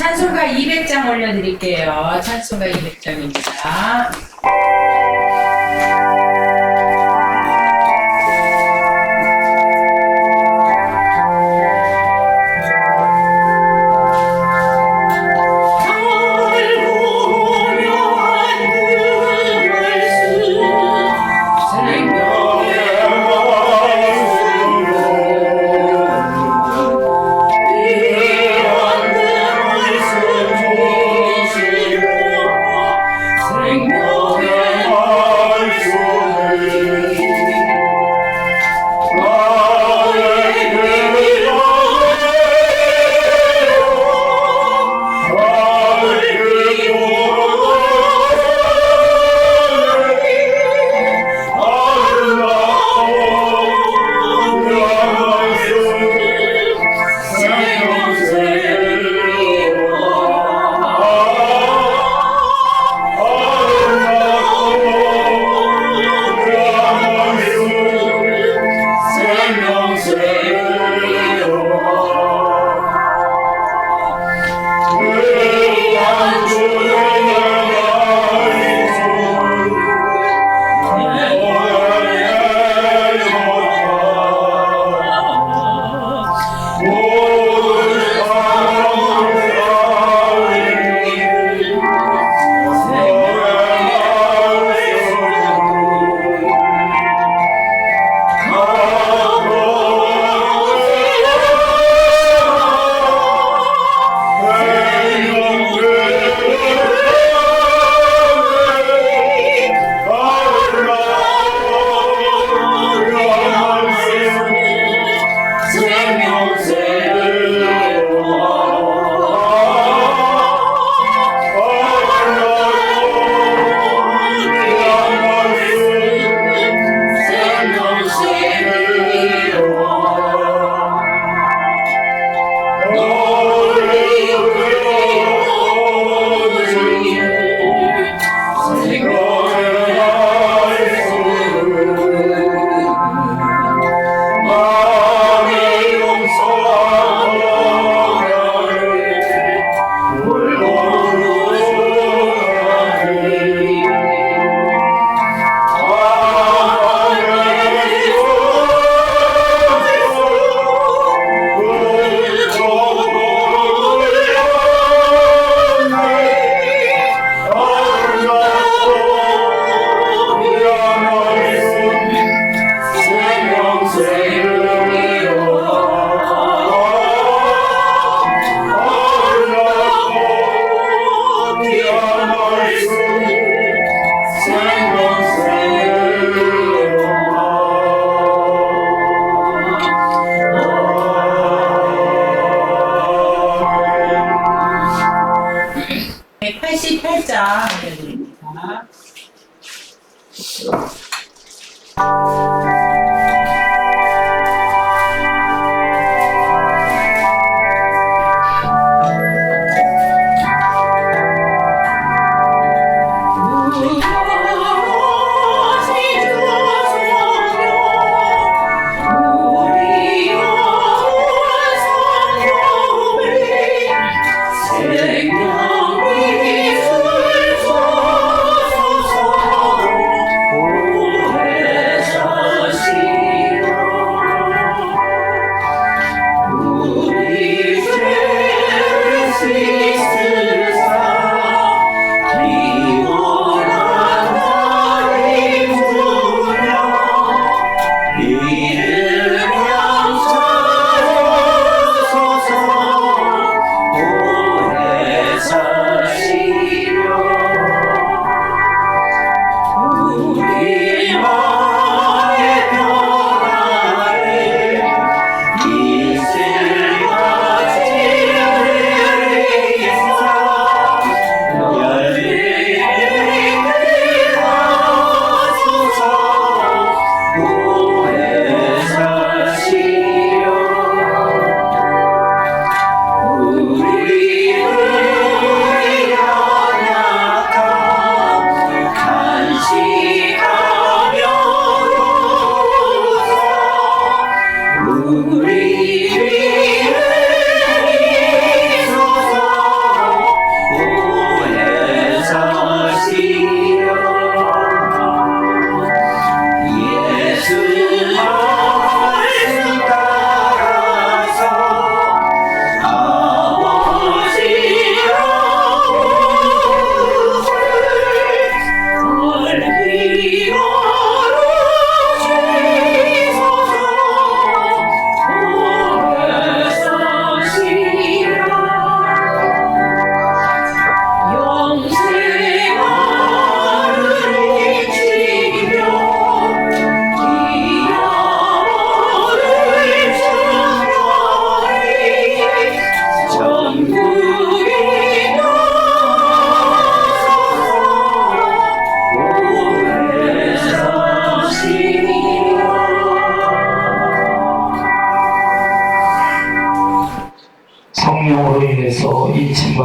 찬송가 200장 올려드릴게요. 찬송가 200장입니다.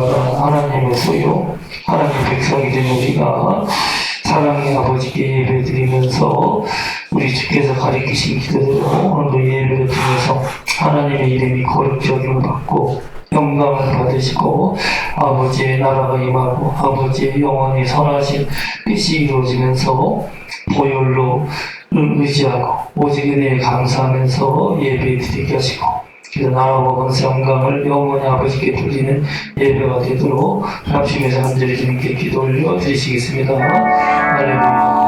받은 하나님의 소유, 하나님 백성이 된 우리가 사랑의 아버지께 예배드리면서 우리 주께서 가르치신 기도대로 오늘도 예배를 통해서 하나님의 이름이 거룩히 여김을 받고 영광을 받으시고 아버지의 나라가 임하고 아버지의 영원히 선하신 뜻이 이루어지면서 보혈로 의지하고 오직 은혜에 감사하면서 예배드리게 하시고 그래서 나라와 권세 영광을 영원히 아버지께 돌리는 예배가 되도록 합심해서 간절히 주님께 기도 올려 드리시겠습니다. 할렐루야.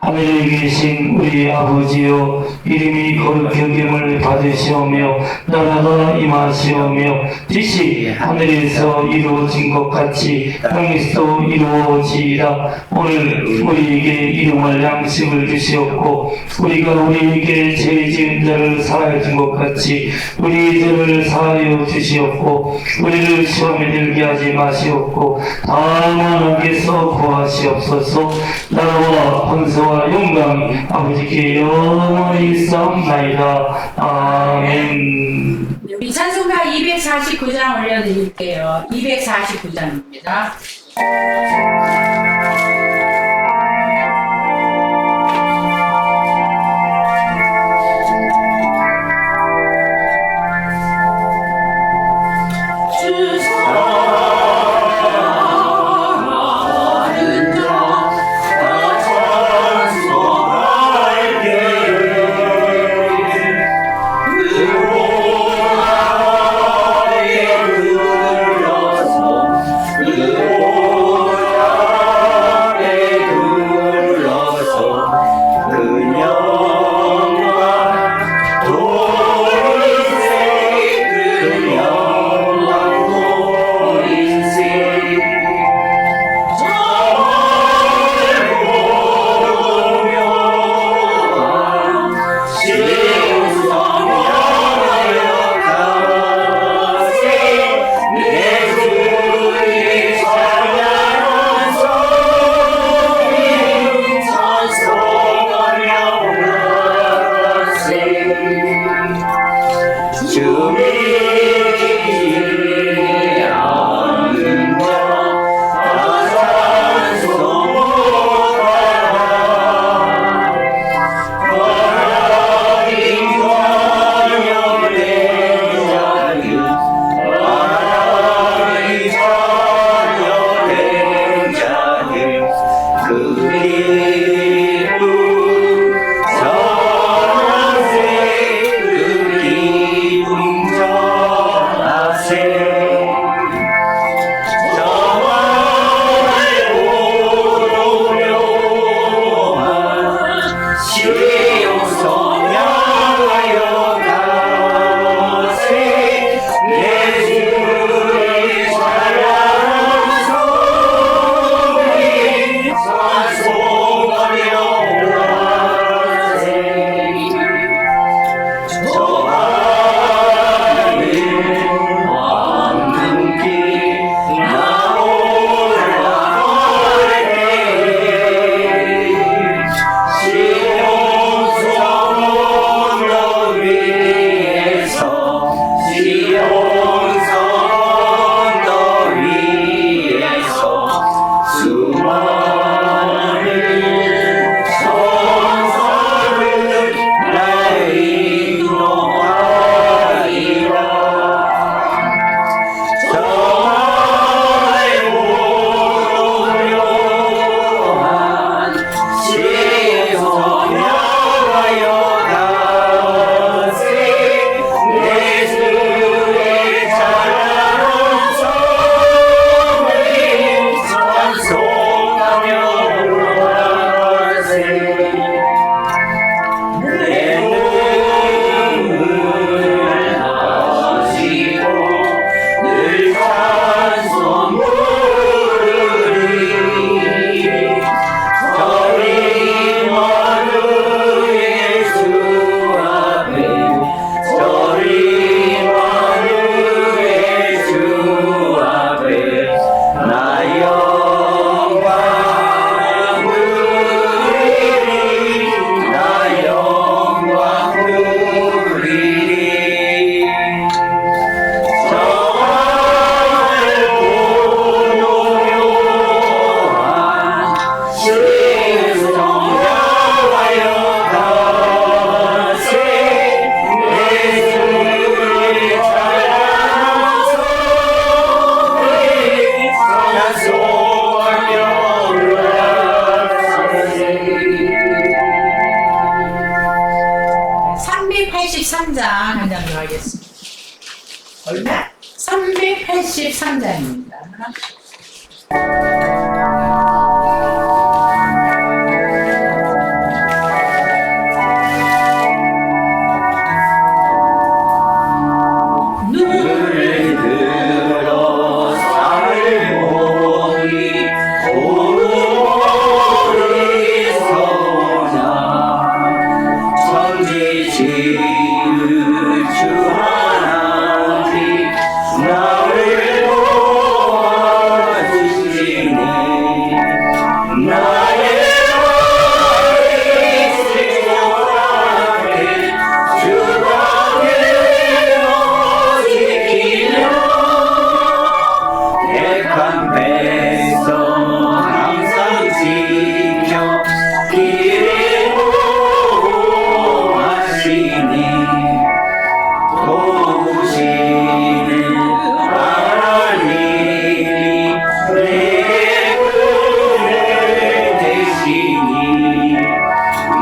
하늘에 계신 우리 아버지여 이름이 거룩히 여김을 받으시오며 나라가 임하시오며 뜻이 하늘에서 이루어진 것 같이 땅에서도 이루어지이다. 오늘 우리에게 일용할 양식을 주시옵고 우리가 우리에게 죄 지은 자를 사하여 준 것 같이 우리들을 사하여 주시옵고 우리를 시험에 들게 하지 마시옵고 다만 악에서 구하시옵소서. 나라와 권세와 영광이 아버지께 영원히 있사옵나이다. 아멘. 우리 찬송가 249장 올려드릴게요. 249장입니다. 그 기쁨 저 얼마? 383장입니다. 눈을 들어 살보니 오르리 서냐 천지지을 주 하나님 나를 도와주시네 나의 백한 백성 항상 지켜 길을 보호하시니 도우시는 하나님이 내게 그늘 되시니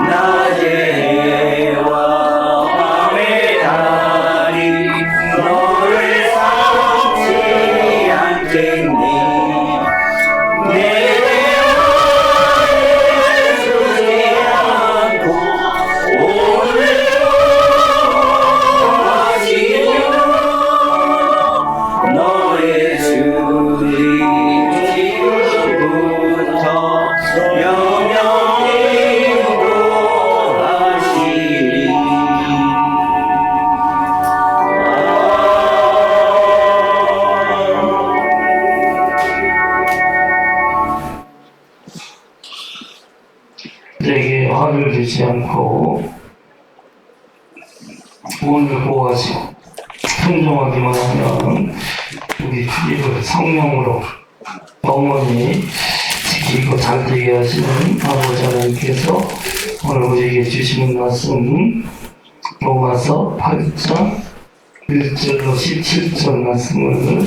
낮에와 밤의 달이 너를 삼지 않겠니 내 영혼을 주지 않고 오늘도 하시며 너의 주님 지금부터 영영히 인도하시리 내게 화를 주지 않고 오늘 보호하시고 순종하기만 하면 우리 주님을 성령으로 영원히 지키고 잘되게 하시는 아버지 하나님께서 오늘 우리에게 주시는 말씀 로마서 8장 1절로 17절 말씀을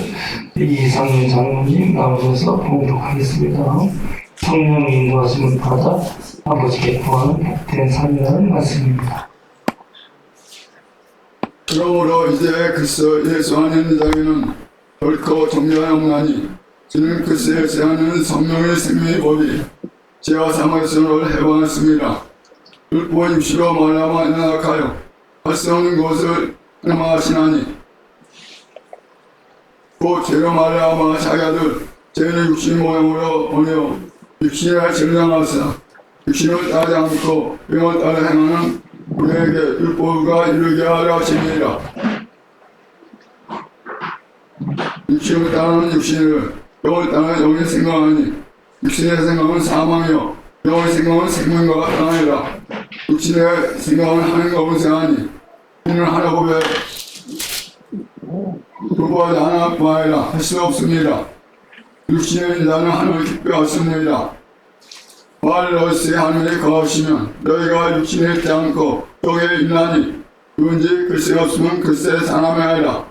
이상윤 장로님 나오셔서 봉독하겠습니다. 성령의 인도하심을 받아 아버지께 구하는 복된 삶이라는 말씀입니다. 그러므로 이제 그리스도 예수 안에 자에는 결코 정죄하옵나니 저는 그리스도에 하는 성령의 생명의 법이 제와 사마리아를 해방했습니다. 율법은 육시로 말하마 연약하여 할 수 없는 것을 행하시나니 곧 죄로 말하마 자기 아들 죄의 육신 모양으로 보내어 육신을 증량하사 육신을 따르지 않고 영을 따라 행하는 우리에게 율법과 이르게 하려 하심이라. 육신을 따르는 육신을 영을 따르는 영의 생각하니 육신의 생각은 사망이요 영의 생각은 생명과 같으니라. 육신의 생각은 하늘과 운생하니 이는 하나곱에 불과하지 하나 구하리라 할 수 없습니다. 육신의 인자는 하늘을 기뻐하십니다. 말을 어찌 하늘에 거하시면 너희가 육신에 있지 않고 쪽에 있나니 누군지 글쎄 없으면 글쎄 사람이 아니라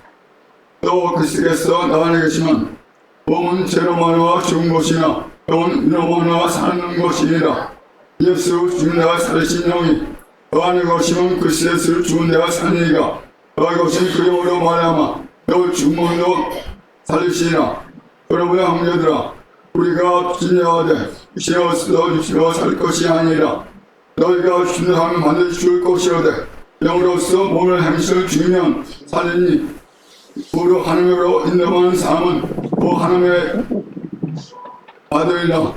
또 글쎄께서 나안에 계시면 몸은 죄로 말미암아 죽은 것이나 영은 이로 말미암아 사는 것이니라. 예수 죽은 자가 살리신 영이 너 안에 거시면 글쎄를 죽은 자가 사니가 너희 것은 그 영으로 말미암아 너를 죽은 몸도 살리시니라. 여러분의 형제들아 우리가 진정하되 육신에 없어 육신으로 살 것이 아니라 너희가 준하면 반드시 죽을 것이로되 영으로서 몸을 행실 죽이면 살리니 우로 하나님으로 인도하는 사람은 그 하나님의 아들이라.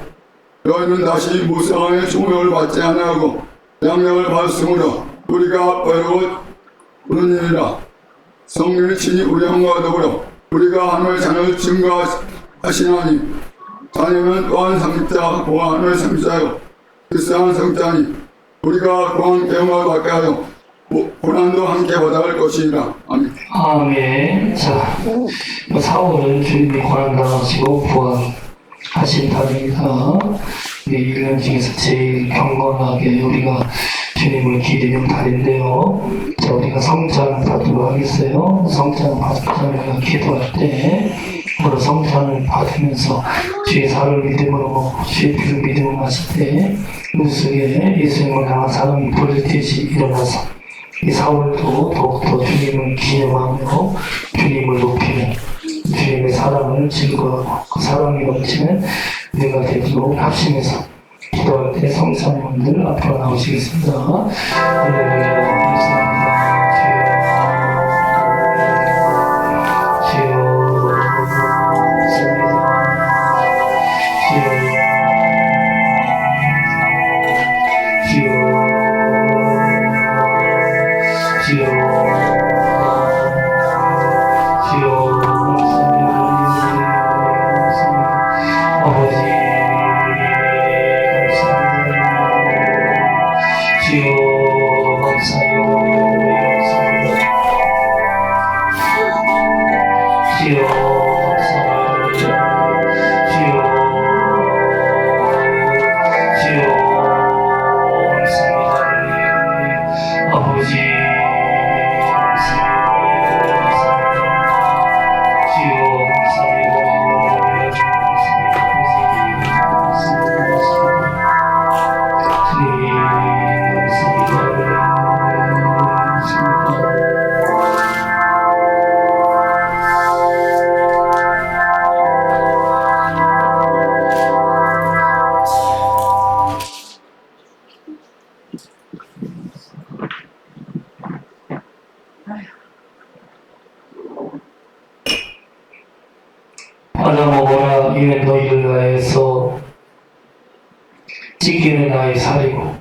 너희는 다시 무상의 종명을 받지 아니하고 양명을 받았으므로 우리가 외로워 부르니라. 성령이 친히 우리 영과 더불어 우리가 하나님의 자녀를 증거하시나니 자녀는 또한 성자 공한 하나님의 성자요 그리스도한 성자니 우리가 공한 영광을 받게 하여 고난도 함께 받아갈 것이니라. 아멘. 아멘. 자, 사울은 주님이 고난당하시고 부활하신답니다. 우리 1년 중에서 제일 경건하게 우리가 주님을 기리는 달인데요. 자, 우리가 성찬을 받도록 하겠어요. 성찬을 받으면 기도할 때 바로 성찬을 받으면서 주의 살을 믿음으로 먹고 주의 피를 믿음으로 마실 때 우리 속에 예수님을 향한 사랑이 불듯이 일어나서 이 사울도 더욱더 주님을 기념하며 주님을 사랑을 증거하고 그 사랑이 넘치는 은혜가 되도록 합심해서 기도할 때 성사님들 앞으로 나오시겠습니다. 할렐루야. 감사합니다. 주여 받아 먹어라. 이는 너희를 나에서 찢기는 나의 살이고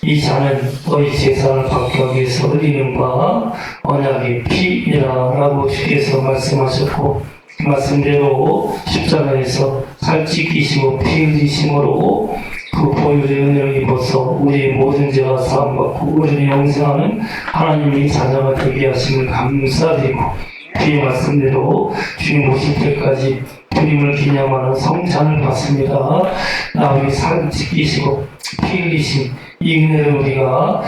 이 잔은 너희 제사를 받기 위해서 흘리는 바 언약의 피이라 라고 주께서 말씀하셨고 그 말씀대로 십자가에서 살 찢기시고 피 흘리심으로 그 보혈의 은혜를 입어서 우리의 모든 죄가 사함받고 우리는 영생하는 하나님의 자녀가 되게 하심을 감사드리고 주의 말씀대로 주님 오실 때까지 주님을 기념하는 성찬을 받습니다. 나의 살 찢기시고 피 흘리신 이 은혜를 우리가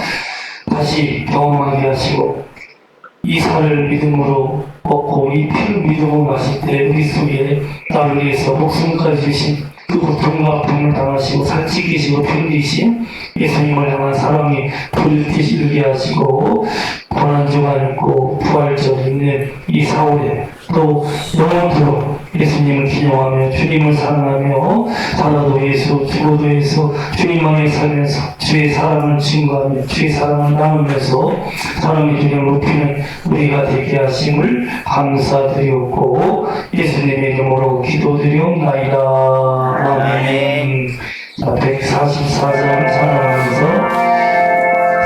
다시 경험하게 하시고 이 살을 믿음으로 먹고 이 피를 믿음으로 마실 때 우리 속에 나를 위해서 목숨까지 주신 그 고통과 아픔을 당하시고 살 찢기시고 피 흘리신 예수님을 향한 사랑이 불티시게 하시고 고난주가 있고 부활절 있는 이 사월에 또 영원토록 예수님을 기념하며 주님을 사랑하며 살아도 예수 죽어도 예수 주님만을 살면서 주의 사랑을 증거하며 주의 사랑을 나누면서 사랑의 주님을 높이는 우리가 되게 하심을 감사드리옵고 예수님의 이름으로 기도드리옵나이다. 아멘. 자, 144장 찬양하면서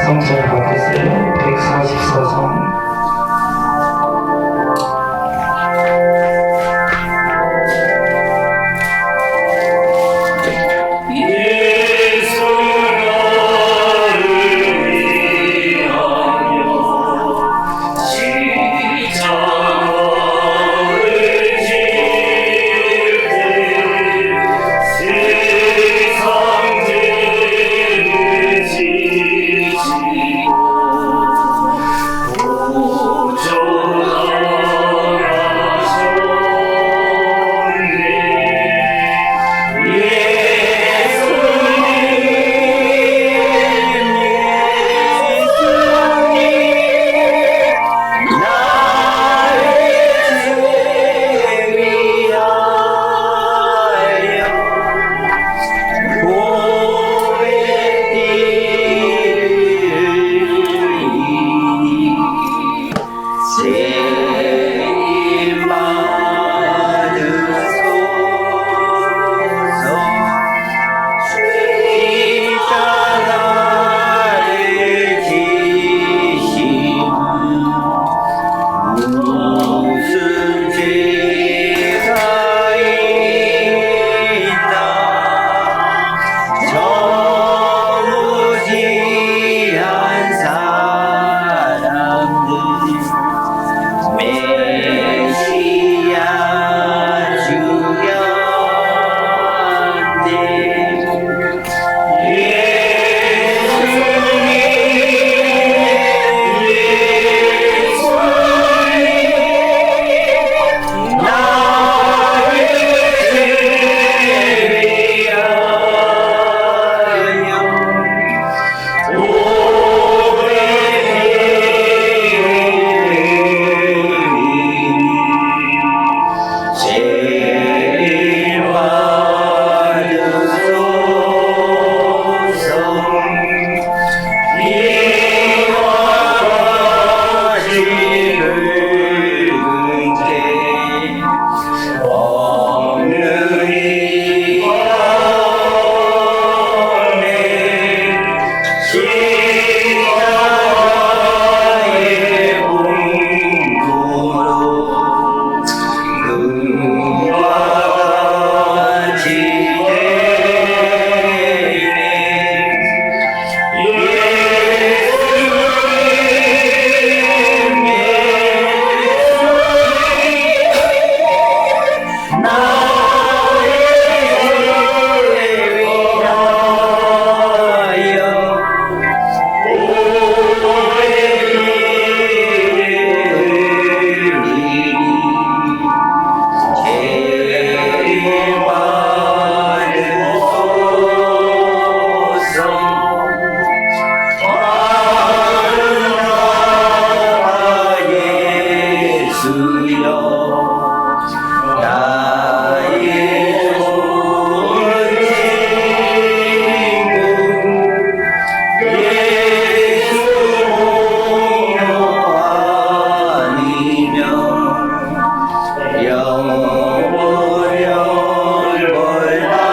성찬을 받겠어요. 144장. 세상 죄를 지시고 나의 좋은 친구 예수 아니면 영원히 벌받네.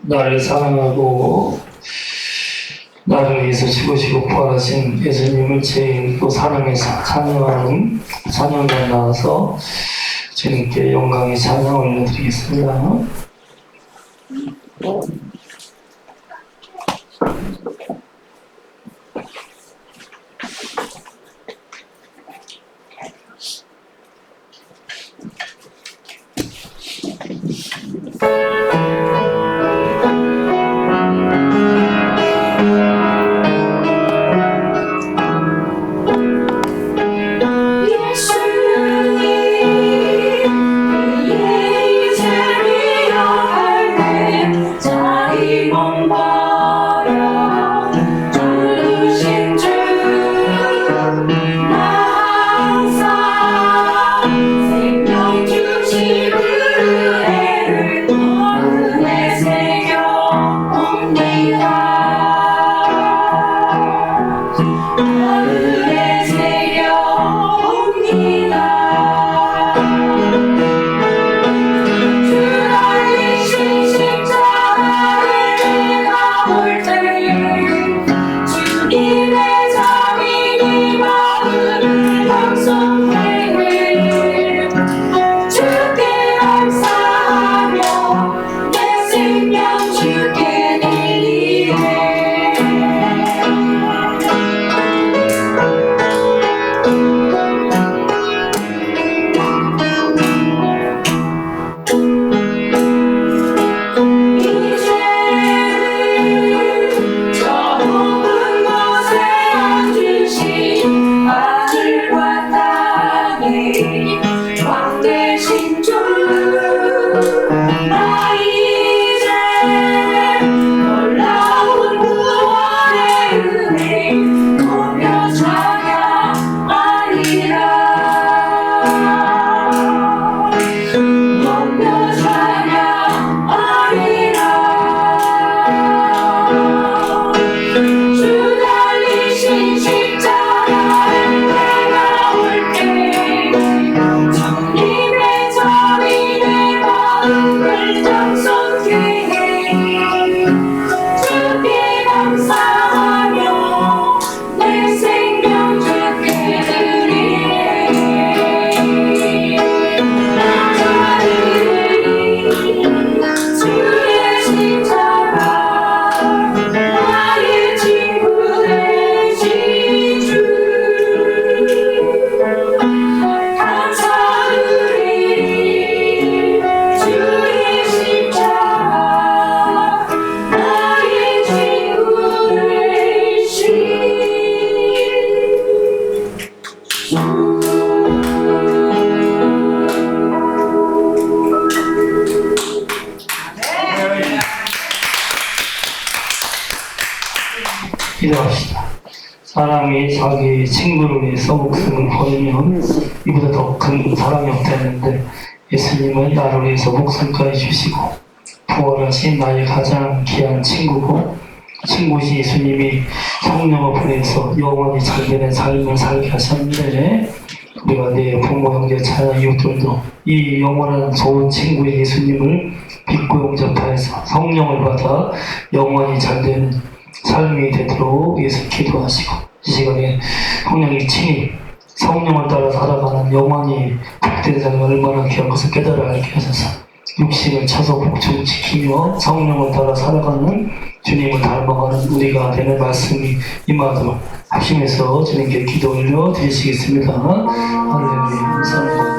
나를 사랑하고 나를 위해서 죽으시고 부활하신 예수님을 제일로 사랑해서 찬양하는 찬양단 나와서 주님께 영광의 찬양 올려드리겠습니다. 기도합시다. 사람이 자기 친구를 위해서 목숨을 버리면 이보다 더 큰 사랑이 없다는데 예수님은 나를 위해서 목숨까지 주시고 부활하신 나의 가장 귀한 친구고 친구시 예수님이 성령을 보내서 영원히 잘되는 삶을 살게 하셨는데 우리가 내 부모, 형제, 자녀, 이웃들도 이 영원한 좋은 친구의 예수님을 믿고 영접하여서 성령을 받아 영원히 잘되는 삶이 되도록 예수 기도하시고 이 시간에 성령이 친히 성령을 따라 살아가는 영원히 복된 삶을 얼마나 귀한 것을 깨달아 알게 하셔서 육신을 차서 복종을 지키며 성령을 따라 살아가는 주님을 닮아가는 우리가 되는 말씀이 임하도록 합심해서 주님께 기도 올려 드리시겠습니다. 할렐루야. 감사합니다.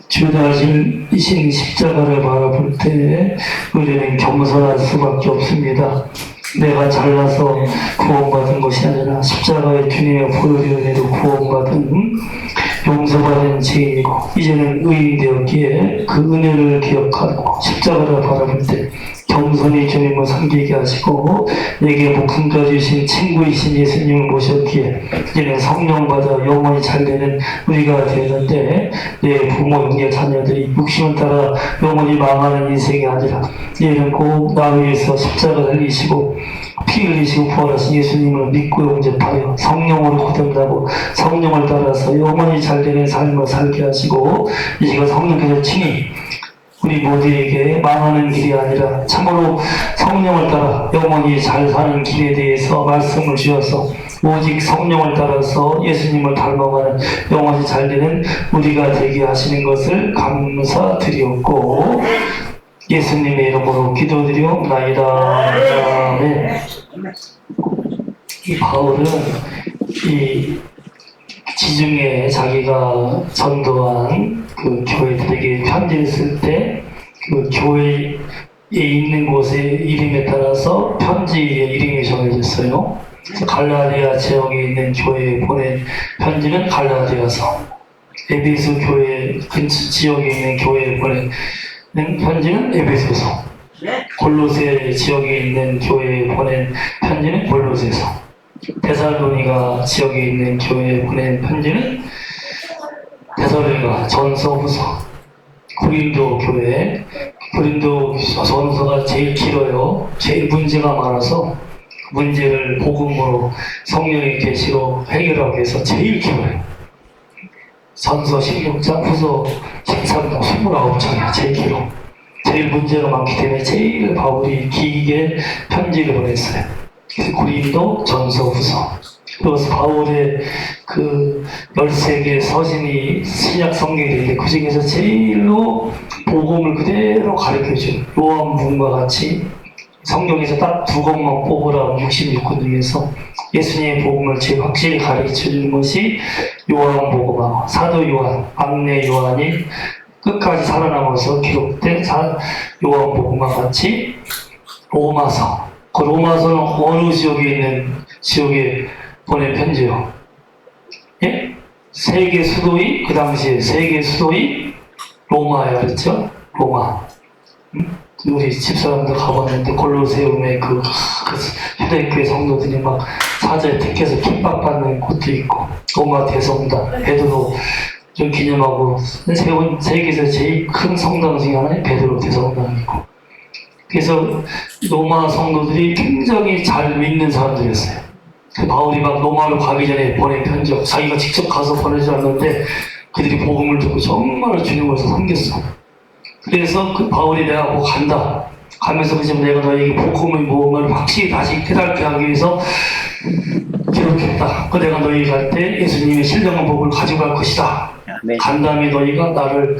주다하신 이신 십자가를 바라볼 때 우리는 겸손할 수밖에 없습니다. 내가 잘나서 구원받은 것이 아니라 십자가의 주님의 보혈의 은혜로 구원받은 용서받은 죄인이고 이제는 의인이 되었기에 그 은혜를 기억하고 십자가를 바라볼 때 겸손히 주님을 섬기게 하시고 내게 목숨까지 주신 친구이신 예수님을 모셨기에 이제는 성령 받아 영원히 잘되는 우리가 되는데 내 부모, 형제, 자녀들이 육신을 따라 영원히 망하는 인생이 아니라 이제는 꼭 나 위해서 십자가 달리시고 피 흘리시고 부활하신 예수님을 믿고 영접하여 성령으로 거듭나고 성령을 따라서 영원히 잘되는 삶을 살게 하시고 이 시간 성령께서 친히 우리 모두에게 망하는 길이 아니라 참으로 성령을 따라 영원히 잘 사는 길에 대해서 말씀을 주셔서 오직 성령을 따라서 예수님을 닮아가는 영원히 잘되는 우리가 되게 하시는 것을 감사드리옵고 예수님의 이름으로 기도드리옵나이다. 아멘. 이 바울은 이 지중해 자기가 전도한 그 교회들에게 편지를 쓸 때 그 교회에 있는 곳의 이름에 따라서 편지의 이름이 정해졌어요. 갈라디아 지역에 있는 교회에 보낸 편지는 갈라디아서, 에베소 교회 근처 지역에 있는 교회에 보낸 편지는 에베소서, 골로새 지역에 있는 교회에 보낸 편지는 골로새서, 데살로니가 지역에 있는 교회에 보낸 편지는 데살로니가 전서, 후서, 고린도 교회, 고린도 전서가 제일 길어요. 제일 문제가 많아서 문제를 복음으로 성령의 계시로 해결하기 위해서 제일 길어요. 전서 16장, 후서 13장, 29장이에요. 제일 길어. 제일 문제가 많기 때문에 제일 바울이 길게 편지를 보냈어요. 고린도, 전서, 후서. 그래서 바울의 그 13개 서신이 신약 성경이 되는데 그 중에서 제일로 복음을 그대로 가르쳐준 요한복음과 같이 성경에서 딱 두 권만 뽑으라 66권 중에서 예수님의 복음을 제일 확실히 가르쳐주는 것이 요한복음하고 사도 요한, 막내 요한이 끝까지 살아남아서 기록된 요한복음과 같이 로마서. 그 로마서는 어느 지역에 보낸 편지요. 예? 세계 수도이, 그 당시에 세계 수도이 로마야, 그랬죠? 로마. 우리 집사람들 가봤는데 골로새움에 그 휴대교회 성도들이 막 사자에 택해서 핍박받는 곳도 있고, 로마 대성당, 베드로 좀 기념하고 세운 세계에서 제일 큰 성당 중에 하나는 베드로 대성당이고, 그래서 로마 성도들이 굉장히 잘 믿는 사람들이었어요. 바울이 막 로마로 가기 전에 보낸 편지, 자기가 직접 가서 보내지 않는데 그들이 복음을 듣고 정말 주님을 섬겼어. 그래서 그 바울이 내가 뭐 간다. 가면서 그지만 내가 너에게 복음의 무엇을 확실히 다시 깨닫게 하기 위해서 기록했다. 그 내가 너희 갈 때 예수님의 신령한 복을 가지고 갈 것이다. 간 다음에 너희가 나를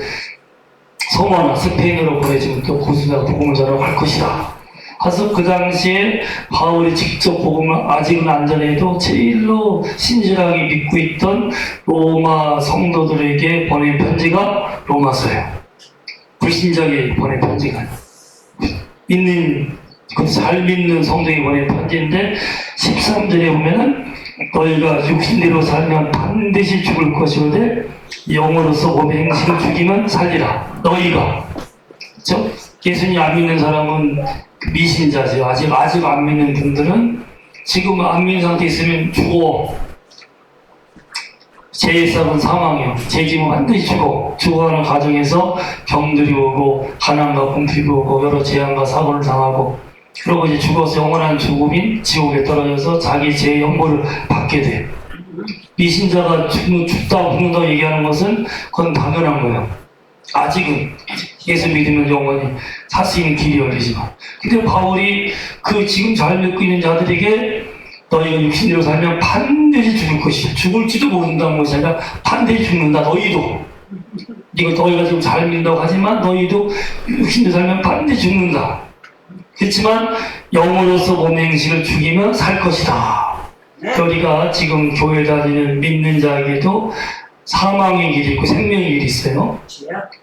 소마나 스페인으로 보내주면 또 거기서 내가 복음을 전하고 갈 것이다. 가서 그 당시에 바울이 직접 복음을 아직은 안 전해도 제일로 신실하게 믿고 있던 로마 성도들에게 보낸 편지가 로마서예요. 불신자에게 보낸 편지가 잘 믿는 성도에게 보낸 편지인데 13절에 보면은 너희가 육신대로 살면 반드시 죽을 것이오되 영으로서 몸의 행실을 죽이면 살리라. 너희가 그렇죠? 예수님 안 믿는 사람은 미신자지. 아직 안 믿는 분들은 지금 안 믿는 상태에 있으면 죽어. 죄의 싹은 사망이요. 죄 지면 반드시 죽어가는 과정에서 병들이 오고 가난과 궁핍이 오고 여러 재앙과 사고를 당하고 그러고 이제 죽어서 영원한 죽음인 지옥에 떨어져서 자기 죄의 형벌을 받게 돼. 미신자가 죽는다고 얘기하는 것은 그건 당연한 거예요. 아직은 예수 믿으면 영원히 살 수 있는 길이 열리지만 근데 바울이 그 지금 잘 믿고 있는 자들에게 너희가 육신대로 살면 반드시 죽을 것이다. 죽을지도 모른다는 것이 아니라 반드시 죽는다. 너희도 너희가 지금 잘 믿는다고 하지만 너희도 육신대로 살면 반드시 죽는다. 그렇지만 영으로서 몸의 행실을 죽이면 살 것이다. 우리가 지금 교회 다니는 믿는 자에게도 사망의 길이 있고 생명의 길이 있어요.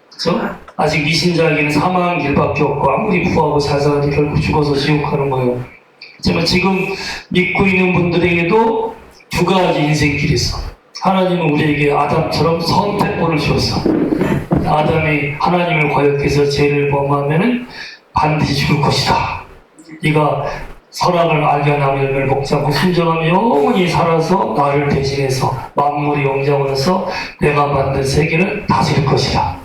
그렇죠? 아직 미신자에게는 사망의 길밖에 없고 아무리 구하고 잘 살아도 결국 죽어서 지옥 가는 거예요. 하지만 지금 믿고 있는 분들에게도 두 가지 인생길이 있어. 하나님은 우리에게 아담처럼 선택권을 주었어. 아담이 하나님을 거역해서 죄를 범하면은 반드시 죽을 것이다. 네가 선악을 알게 하는 열매를 먹지 않고 순종하며 영원히 살아서 나를 대신해서 만물의 영장으로서 내가 만든 세계를 다스릴 것이다.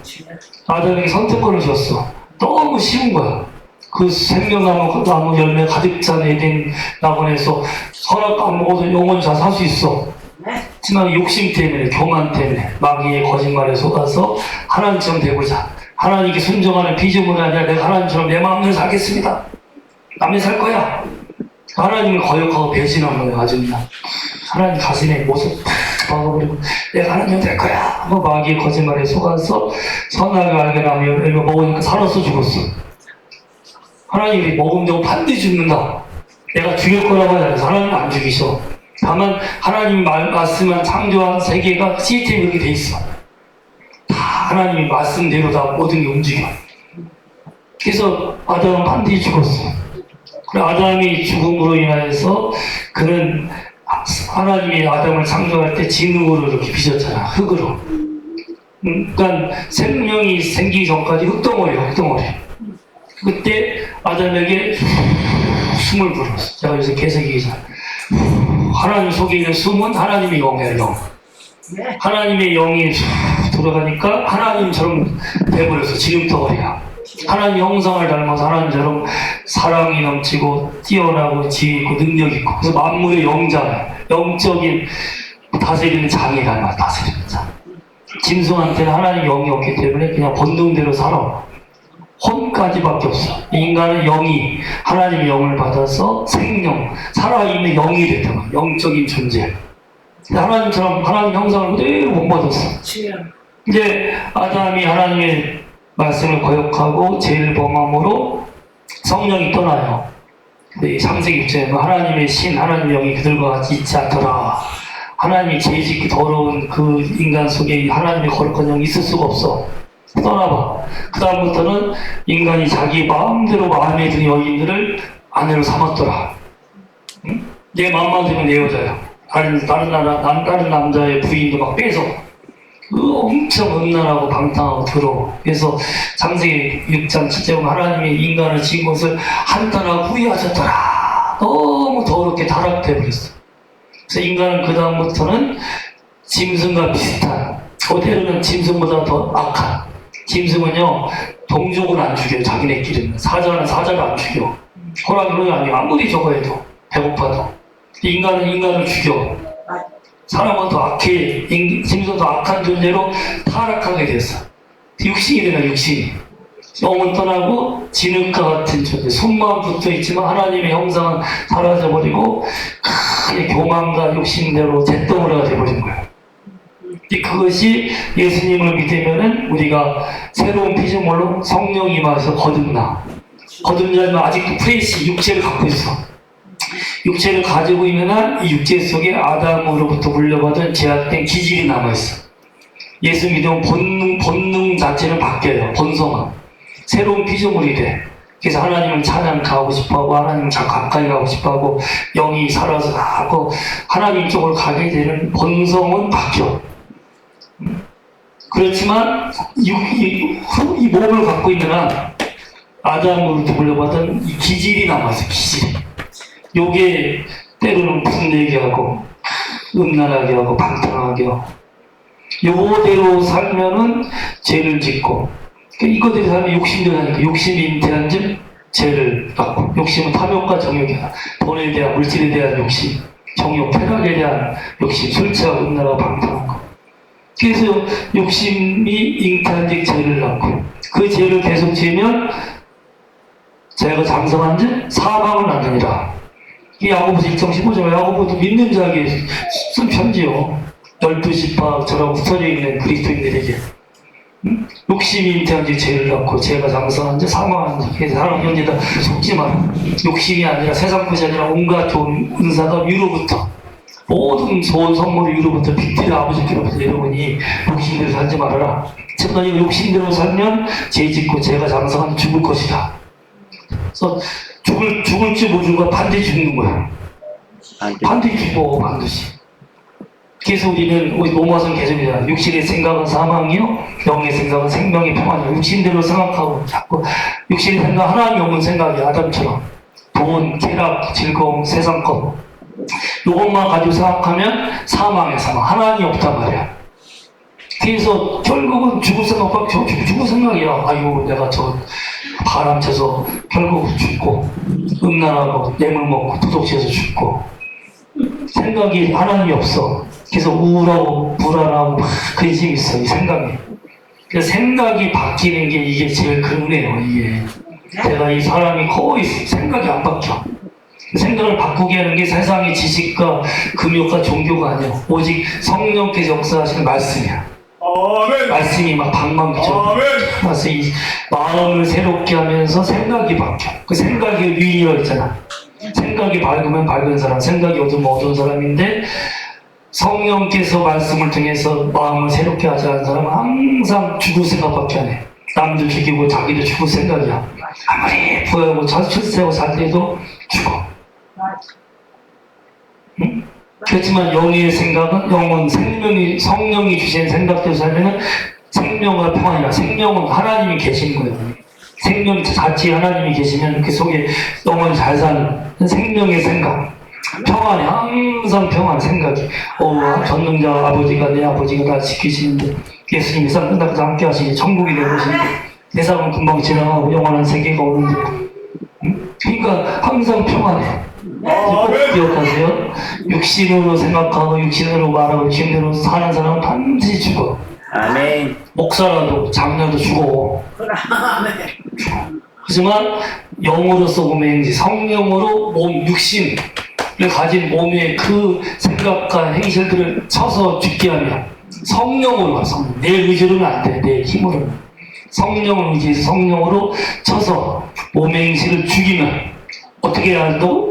아담에게 선택권을 줬어. 너무 쉬운 거야. 그 생명나무 열매 가득 찬 에덴 낙원에서 선악 안 먹어도 영원히 잘 살 수 있어. 하지만 욕심 때문에, 교만 때문에, 마귀의 거짓말에 속아서 하나님처럼 되고자, 하나님께 순종하는 비전문이 아니라 내가 하나님처럼 내 마음대로 살겠습니다. 남의 살 거야. 하나님을 거역하고 배신한 거예요. 아주 그냥 하나님 가슴에 모습 박아버리고 내가 하나님 될 거야. 마귀의 거짓말에 속아서 선악을 알게 나면 이거 먹으니까 살았어 죽었어. 하나님이 먹으면 반드시 죽는다. 내가 죽일 거라고 하지 않아서 하나님은 안 죽이셔. 다만 하나님 말씀만 창조한 세계가 시스템이 그렇게 돼 있어. 다 하나님이 말씀대로 다 모든 게 움직여. 그래서 아담은 반드시 죽었어. 그래 아담이 죽음으로 인하여서 그는 하나님이 아담을 창조할 때 진흙으로 이렇게 빚었잖아. 흙으로. 그러니까 생명이 생기기 전까지 흙덩어리야. 흙덩어리. 그때 아담에게 숨을 불었어. 제가 요새 계속 얘기하잖아. 하나님 속에 있는 숨은 하나님의 영이에요. 영. 하나님의 영이 들어가니까 하나님처럼 돼버렸어. 진흙덩어리가. 하나님 형상을 닮아서 하나님처럼 사랑이 넘치고 뛰어나고 지혜 있고 능력 있고 그래서 만물의 영장, 영적인 다스리는 장이 닮아. 다스리는 장. 짐승한테는 하나님 영이 없기 때문에 그냥 본능대로 살아. 혼까지밖에 없어. 인간은 영이 하나님의 영을 받아서 생명, 살아있는 영이 됐던 거야. 영적인 존재. 하나님처럼 하나님 형상을 그대로 못 받았어. 이제 아담이 하나님의 말씀을 거역하고 죄를 범함으로 성령이 떠나요. 근데 창세기 6장에 하나님의 신, 하나님의 영이 그들과 같이 있지 않더라. 하나님이 죄짓고 더러운 그 인간 속에 하나님의 거룩한 영이 있을 수가 없어. 떠나봐. 그 다음부터는 인간이 자기 마음대로 마음에 드는 여인들을 아내로 삼았더라. 응? 내 마음만 들면 내 여자야. 다른 남자의 부인도 막 빼서 엄청 음란하고 방탕하고 더러워. 그래서 창세기 6장 7절 하나님이 인간을 지은 것을 한탄하고 후회하셨더라. 너무 더럽게 타락돼 버렸어. 그래서 인간은 그 다음부터는 짐승과 비슷한, 그대로는 짐승보다 더 악한. 짐승은요 동족을 안 죽여요. 자기네끼리는. 사자는 사자를 안 죽여. 호랑이는 아니고 아무리 저거 해도 배고파도. 인간은 인간을 죽여. 사람은 더 악해, 짐승은 더 악한 존재로 타락하게 됐어. 육신이 되나 육신이. 영은 떠나고 진흙과 같은 존재, 손만 붙어 있지만 하나님의 형상은 사라져버리고 크게 교만과 욕심대로 잿덩어리가 돼버린 거예요. 그것이 예수님을 믿으면은 우리가 새로운 피조물로 성령 임하여서 거듭나. 거듭나면 아직도 프레시 육체를 갖고 있어. 육체를 가지고 있는 한 이 육체 속에 아담으로부터 물려받은 제약된 기질이 남아있어. 예수 믿으면 본능 자체는 바뀌어요. 본성은. 새로운 피조물이 돼. 그래서 하나님을 찬양하고 싶어하고 하나님 가까이 가고 싶어하고 영이 살아서 하고 하나님 쪽으로 가게 되는 본성은 바뀌어. 그렇지만 이 몸을 갖고 있는 한 아담으로부터 물려받은 이 기질이 남아서 기질. 요게 때로는 분내게 하고 음란하게 하고 방탕하게 하고 요대로 살면은 죄를 짓고 이것들이 살면 욕심대로 하니까 욕심이 잉태한 즉 죄를 낳고 욕심은 탐욕과 정욕이야. 돈에 대한 물질에 대한 욕심, 정욕, 쾌락에 대한 욕심, 술 취하고 음란하고 방탕한 거. 그래서 욕심이 잉태한 즉 죄를 낳고 그 죄를 계속 지으면 제가 장성한 즉 사망을 낳느니라. 이 야고보서 1장 15절 야고보도 믿는 자에게 쓴 편지요. 12지파처럼 흩어져 있는 그리스도인들에게 욕심이 잉태한 지 죄를 낳고 죄가 장성한 지 사망한 지. 그래서 사람 현재다 속지 마라. 욕심이 아니라 세상 것이 아니라 온갖 좋은 은사가 위로부터 모든 좋은 선물이 위로부터 빅딜 아버지께로부터 내려오니 욕심대로 살지 말아라. 즉 너희가 욕심대로 살면 죄 짓고 죄가 장성한 죽을 것이다. 그래서 죽을지 모르고 반드시 죽는 거야. 반드시 죽어 반드시. 그래서 우리 로마서는 계속이잖아. 육신의 생각은 사망이요, 영의 생각은 생명의 평안이요. 육신대로 생각하고 자꾸 육신의 생각 하나님이 없는 생각이 아담처럼 돈, 쾌락, 즐거움, 세상 것 이것만 가지고 생각하면 사망의 사망. 하나님이 없단 말이야. 그래서 결국은 죽을 생각이야. 아이고 내가 저 바람 쳐서 결국 죽고 음란하고 뇌물 먹고 도둑질해서 죽고 생각이 하나님이 없어. 그래서 우울하고 불안하고 막 근심이 있어 이 생각이. 그래서 생각이 바뀌는 게 이게 제일 그러네요. 이게 제가 이 사람이 거의 생각이 안 바뀌어. 생각을 바꾸게 하는 게 세상의 지식과 금욕과 종교가 아니야. 오직 성령께서 역사하시는 말씀이야. 아멘. 말씀이 막 방망이처럼 말씀이 마음을 새롭게 하면서 생각이 바뀌어. 그 생각이 위인이라고 했잖아. 생각이 밝으면 밝은 사람, 생각이 어두우면 어두운 사람인데 성령께서 말씀을 통해서 마음을 새롭게 하지 않은 사람은 항상 죽을 생각밖에 안 해. 남들 죽이고 자기도 죽을 생각이야. 아무리 부여하고 출세하고 살 때도 죽어. 응? 그렇지만 영의 생각은 영은 성령이 주신 생각대로 살면은 생명과 평안이라. 생명은 하나님이 계신 거예요. 생명 자체 하나님이 계시면 그 속에 영원히 잘 사는 생명의 생각. 평안이 항상 평안 생각이. 전능자 아버지가 내 아버지가 나 지키시는데 예수님이 상 끝나서 함께 하시니 천국이 되시는데 내 삶은 금방 지나가고 영원한 세계가 오는데. 그러니까 항상 평안해. 꼭 기억하세요. 육신으로 생각하고 육신으로 말하고 육신으로 사는 사람은 반드시 죽어. 아멘. 목사라도 장녀도 죽어. 하지만 영으로서 몸행지 성령으로 몸 육신을 가진 몸의 그 생각과 행실들을 쳐서 죽게 하면 성령으로 가. 내 의지로는 안 돼. 내 힘으로는. 성령을 의지해서 성령으로 쳐서 몸의 행실을 죽이면 어떻게 해야 한다고?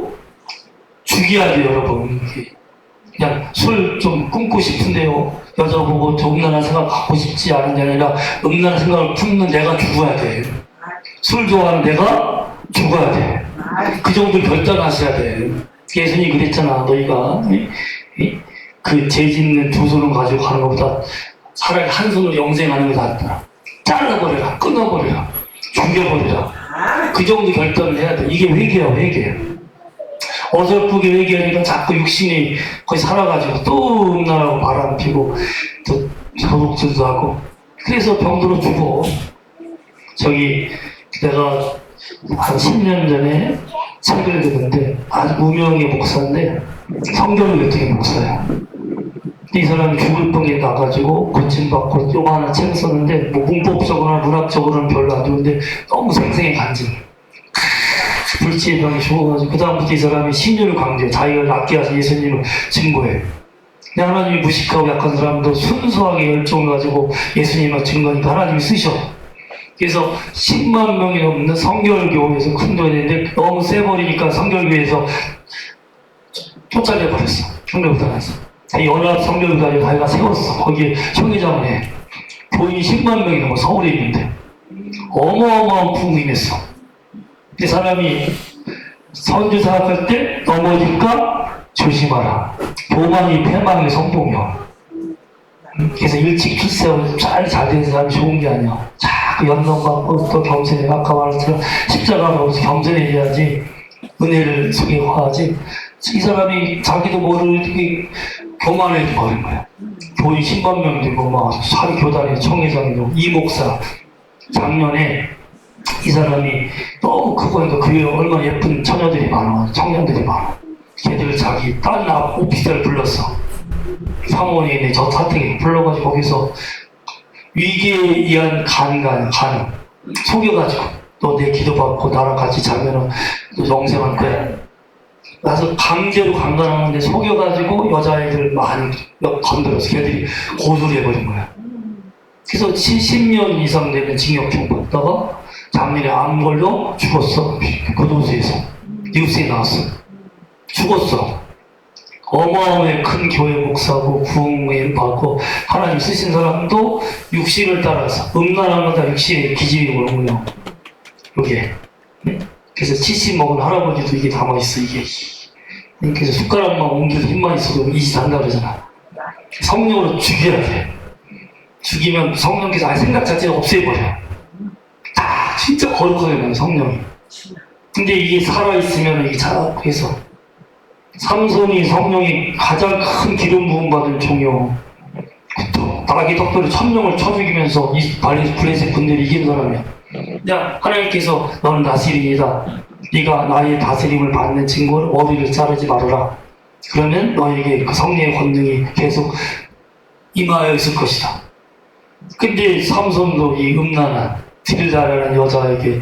죽여야 돼요, 여러분. 그냥 술 좀 끊고 싶은데요. 여자 보고 음란한 생각 갖고 싶지 않은 게 아니라 음란한 생각을 품는 내가 죽어야 돼. 술 좋아하는 내가 죽어야 돼. 그 정도 결단하셔야 돼. 예수님이 그랬잖아. 너희가 그 죄 짓는 두 손을 가지고 가는 것보다 차라리 한 손으로 영생하는 게 낫다. 잘라버려라. 끊어버려라. 죽여버려라. 그 정도 결단을 해야 돼. 이게 회개야, 회개. 어설프게 회개하니까 자꾸 육신이 거의 살아가지고 또 음란하고 바람 피고 또 도둑질도 하고 그래서 병들어 죽어. 내가 한 10년 전에 책을 읽었는데 아주 무명의 목사인데 성경을 읽던 목사야. 이 사람이 죽을 뻔에 나가지고 고침받고 요만한 책을 썼는데 뭐 문법적으로나 문학적으로는 별로 안 좋은데 너무 생생해 간증. 불치의 병이 죽어가지고 그 다음부터 이 사람이 신유를 강조해. 자기가 낫게 하신 예수님을 증거해. 근데 하나님이 무식하고 약한 사람도 순수하게 열정을 가지고 예수님을 증거하니까 하나님이 쓰셔. 그래서 10만 명이 넘는 성결교회에서 큰 교회인데 너무 세버리니까 성결교회에서 쫓아내버렸어. 성결교단에서. 연합 성결교단에 자기가 세웠어. 거기에 총회장을 해. 교인이 10만 명이 넘어 서울에 있는데 어마어마한 부흥이 임했어. 그 사람이 선주 사역할 때 넘어질까 조심하라. 교만이 패망의 성공이야. 그래서 일찍 출세하고 잘 된 사람이 좋은 게 아니야. 자꾸 연동받고 또 겸손해. 아까 말했지만 십자가로 오면서 겸손해야지 은혜를 소개하지. 이 사람이 자기도 모르게 교만해 버린 거야. 교인 10만 명 되고 막 사교단의 총회장이고 이 목사 작년에 이 사람이 너무 크고 하니까 그 위에 얼마나 예쁜 처녀들이 많아. 청년들이 많아. 걔들 자기 딸 오피스를 불렀어. 상원에 있는 저 사택에 불러가지고 거기서 위기에 의한 간 속여가지고 너 내 기도받고 나랑 같이 자면은 너 영생할 거야. 나서 강제로 강간하는데 속여가지고 여자애들 많이 건드려서 걔들이 고소를 해버린 거야. 그래서 70년 이상 되는 징역형 받다가 작년에 암 걸려 죽었어. 교도소에서 뉴스에 나왔어. 죽었어. 어마어마하게 큰 교회 목사고 부흥회를 받고 하나님 쓰신 사람도 육신을 따라서 음란한 건 다 육신의 기질이 오는 거예요. 이게. 그래서 70 먹은 할아버지도 이게 담아있어. 이게. 그래서 숟가락만 옮겨도 힘만 있어도 이짓한다 그러잖아. 성령으로 죽여야 돼. 죽이면 성령께서 아예 생각 자체가 없애버려. 다 진짜 거룩하게 나요, 성령이. 근데 이게 살아있으면 이게 자라고 해서 삼손이 성령이 가장 큰 기름 부음 받은 종이요. 나귀 덕돌에 1000명을 쳐 죽이면서 이 블레셋 군대를 이긴 사람이야. 야, 하나님께서 너는 다스리이다. 네가 나의 다스림을 받는 증거를 머리를 자르지 말아라. 그러면 너에게 그 성령의 권능이 계속 임하여 있을 것이다. 근데 삼손도 이 음란한 딜다라는 여자에게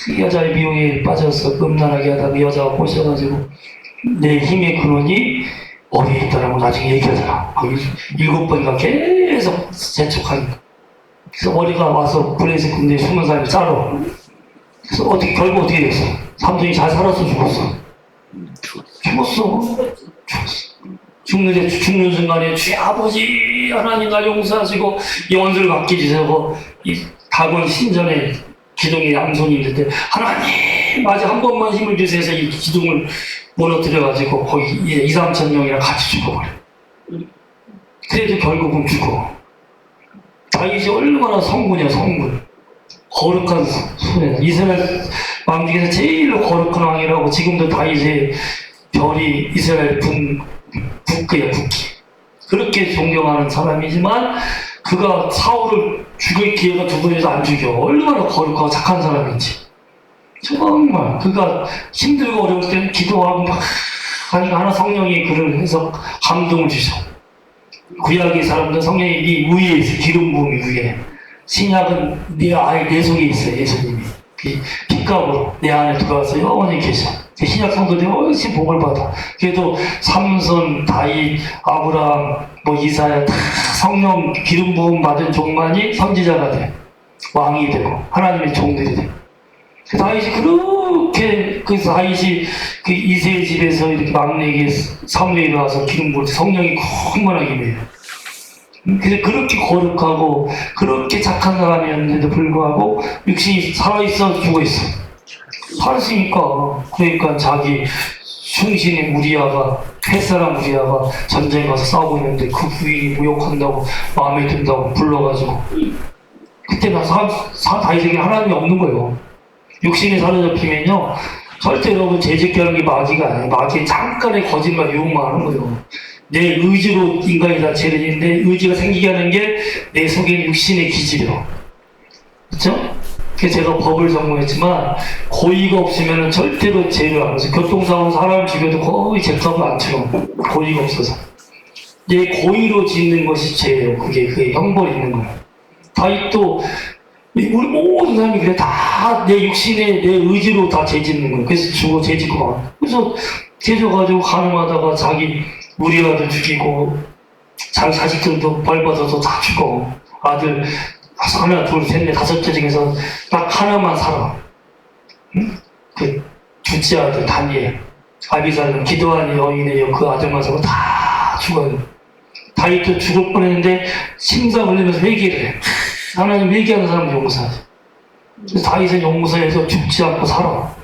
이 여자의 미혹에 빠져서 음란하게 하다가 그 여자가 꼬셔가지고 내 힘의 근원이 머리에 있다라고 나중에 얘기하잖아. 7번인가 계속 재촉하니까. 그래서 머리가 와서 블레셋 군대에 숨은 사람이 잘라. 그래서 결국 어떻게 됐어? 삼손이 잘 살았어, 죽었어? 죽었어. 죽는 순간에 주의 아버지 하나님 날 용서하시고 영혼들을 맡겨주세요. 이 다곤 신전에 기둥에 양손이 있는데 하나님 아직 한 번만 힘을 주세요 해서 이 기둥을 무너뜨려가지고 거기 2-3천 명이랑 같이 죽어버려. 그래도 결국은 죽어. 다윗이 얼마나 성군이야, 성군. 거룩한 손에 이스라엘 왕 중에서 제일 거룩한 왕이라고. 지금도 다윗의 별이 이스라엘 북기야, 북기. 그렇게 존경하는 사람이지만 그가 사울을 죽일 기회가 두 번에서 안 죽여. 얼마나 거룩하고 착한 사람인지. 정말 그가 힘들고 어려울 때 기도하고 막 하니까 하나 성령이 그를 해서 감동을 주셔. 구약의 사람들은 성령이 이 위에 있어. 기름 부음이 위에. 신약은 내 속에 있어. 예수님이 빛값으로 내 안에 들어와서 영원히 계셔. 신약 성도들이 훨씬 복을 받아. 그래도 삼손, 다윗, 아브라함, 이사야 다 성령 기름 부음 받은 종만이 선지자가 돼. 왕이 되고 하나님의 종들이 돼. 다윗이 그렇게 다윗이 이새의 집에서 이렇게 막내에게 사무엘이 와서 기름 부을 때 성령이 충만하게 임해요. 그래서 그렇게 거룩하고 그렇게 착한 사람이었는데도 불구하고 육신이 살아있어 죽어있어. 살았으니까. 그러니까 자기 충신인 우리아가 햇사람 우리아가 전쟁에 가서 싸우고 있는데 그 부인이 모욕한다고 마음에 든다고 불러가지고 그때 다윗에게 하나님이 없는 거예요. 육신이 사로잡히면요 절대 여러분 죄짓게 하는 게 마귀가 아니에요. 마귀의 잠깐의 거짓말 유혹만 하는 거예요. 내 의지로 인간이 다 죄를 짓는데 의지가 생기게 하는 게 내 속에 육신의 기질이요. 그렇죠? 그래서 제가 법을 전공했지만 고의가 없으면 절대로 죄를 안 해서 교통사고 사람을 죽여도 거의 죄값을 안 치러. 고의가 없어서. 내 고의로 짓는 것이 죄예요. 그게 형벌이 있는 거예요. 다윗도 우리 모든 사람이 그래 다 내 육신에 내 의지로 다 죄 짓는 거예요. 그래서 죽어 죄 짓고 막. 그래서 죄 져가지고 가늠하다가 자기 우리 아들 죽이고 자기 자식들도 벌 받아서 다 죽어. 아들 하나, 둘, 셋, 넷, 다섯째 중에서 딱 하나만 살아. 응? 그 둘째 아들 다니엘, 아비살은 기도한 여인의 그 아들만 살고 다 죽어요. 다윗도 죽을 뻔했는데 심장 흘리면서 회개를 해. 하나님 회개하는 사람은 용서하지. 그래서 다윗은 용서해서 죽지 않고 살아.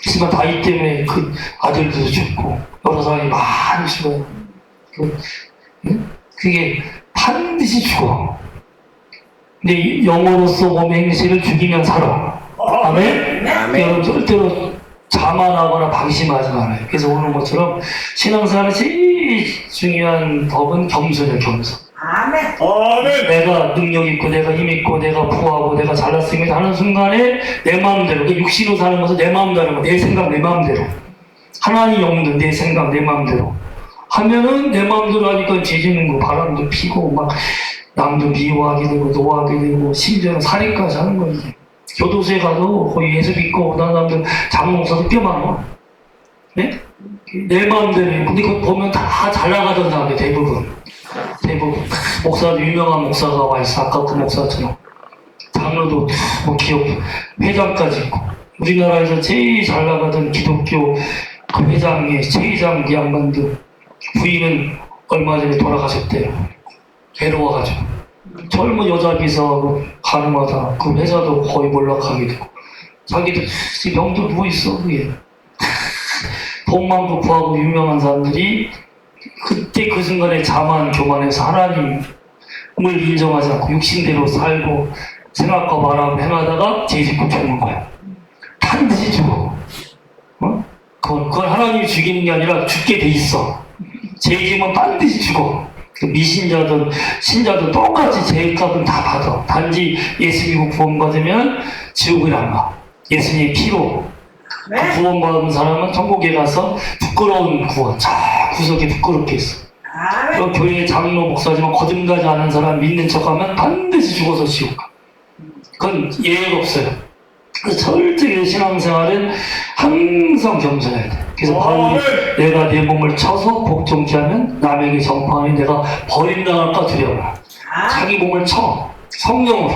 하지만 다윗 때문에 그 아들들도 죽고 여러 사람이 많이 죽어요. 그게 반드시 죽어. 근데 영으로서 몸의 행실을 죽이면 살아. 아멘? 아멘. 여러분 절대로 자만하거나 방심하지 말아요. 그래서 오늘 것처럼 신앙생활의 제일 중요한 법은 겸손이에요. 겸손. 아멘. 아멘. 내가 능력 있고 내가 힘 있고 내가 부하고 내가 잘났습니다 하는 순간에 내 마음대로, 그 육신으로 사는 것은 내 마음대로, 내 생각 내 마음대로, 하나님 없는 내 생각 내 마음대로 하면은 내 마음대로 하니까 죄지는 거, 바람도 피고 막 남도 미워하게 되고 노하게 되고 심지어는 살인까지 하는 거지. 교도소에 가도 거의 예수 믿고 오는 사람들 장목사도 뼈 많아. 네? 내 마음대로. 근데 그거 보면 다 잘 나가던 사람들 대부분. 목사도 유명한 목사가 와 있어. 아까 그 목사처럼. 장로도 뭐 기업 회장까지 있고. 우리나라에서 제일 잘 나가던 기독교 그 회장의 최회장 양반도 부인은 얼마 전에 돌아가셨대요. 괴로워가지고. 젊은 여자 비서하고 가늠하다 그 회사도 거의 몰락하게 되고 자기도 병도 누워있어. 그게 돈만 구하고 유명한 사람들이 그때 그 순간에 자만 교만해서 하나님을 인정하지 않고 육신대로 살고 생각과 말하고 행하다가 죄 짓고 죽는 거야. 반드시 죽어. 그건 하나님이 죽이는 게 아니라 죽게 돼 있어. 죄 지면 반드시 죽어. 미신자든 신자든 똑같이 죄값은 다 받아. 단지 예수 믿고 구원받으면 지옥을 안 가. 예수님의 피로 그 구원받은 사람은 천국에 가서 부끄러운 구원, 저 구석에 부끄럽게 있어. 그 교회 장로 목사지만 거듭나지 않은 사람 믿는 척하면 반드시 죽어서 지옥 가. 그건 예외가 없어요. 그래서 절대 신앙생활은 항상 겸손해야 돼. 그래서 바울이 내가 내 몸을 쳐서 복종케 하면 남에게 전파하니 내가 버림당할까 두려워라. 자기 몸을 쳐 성령으로.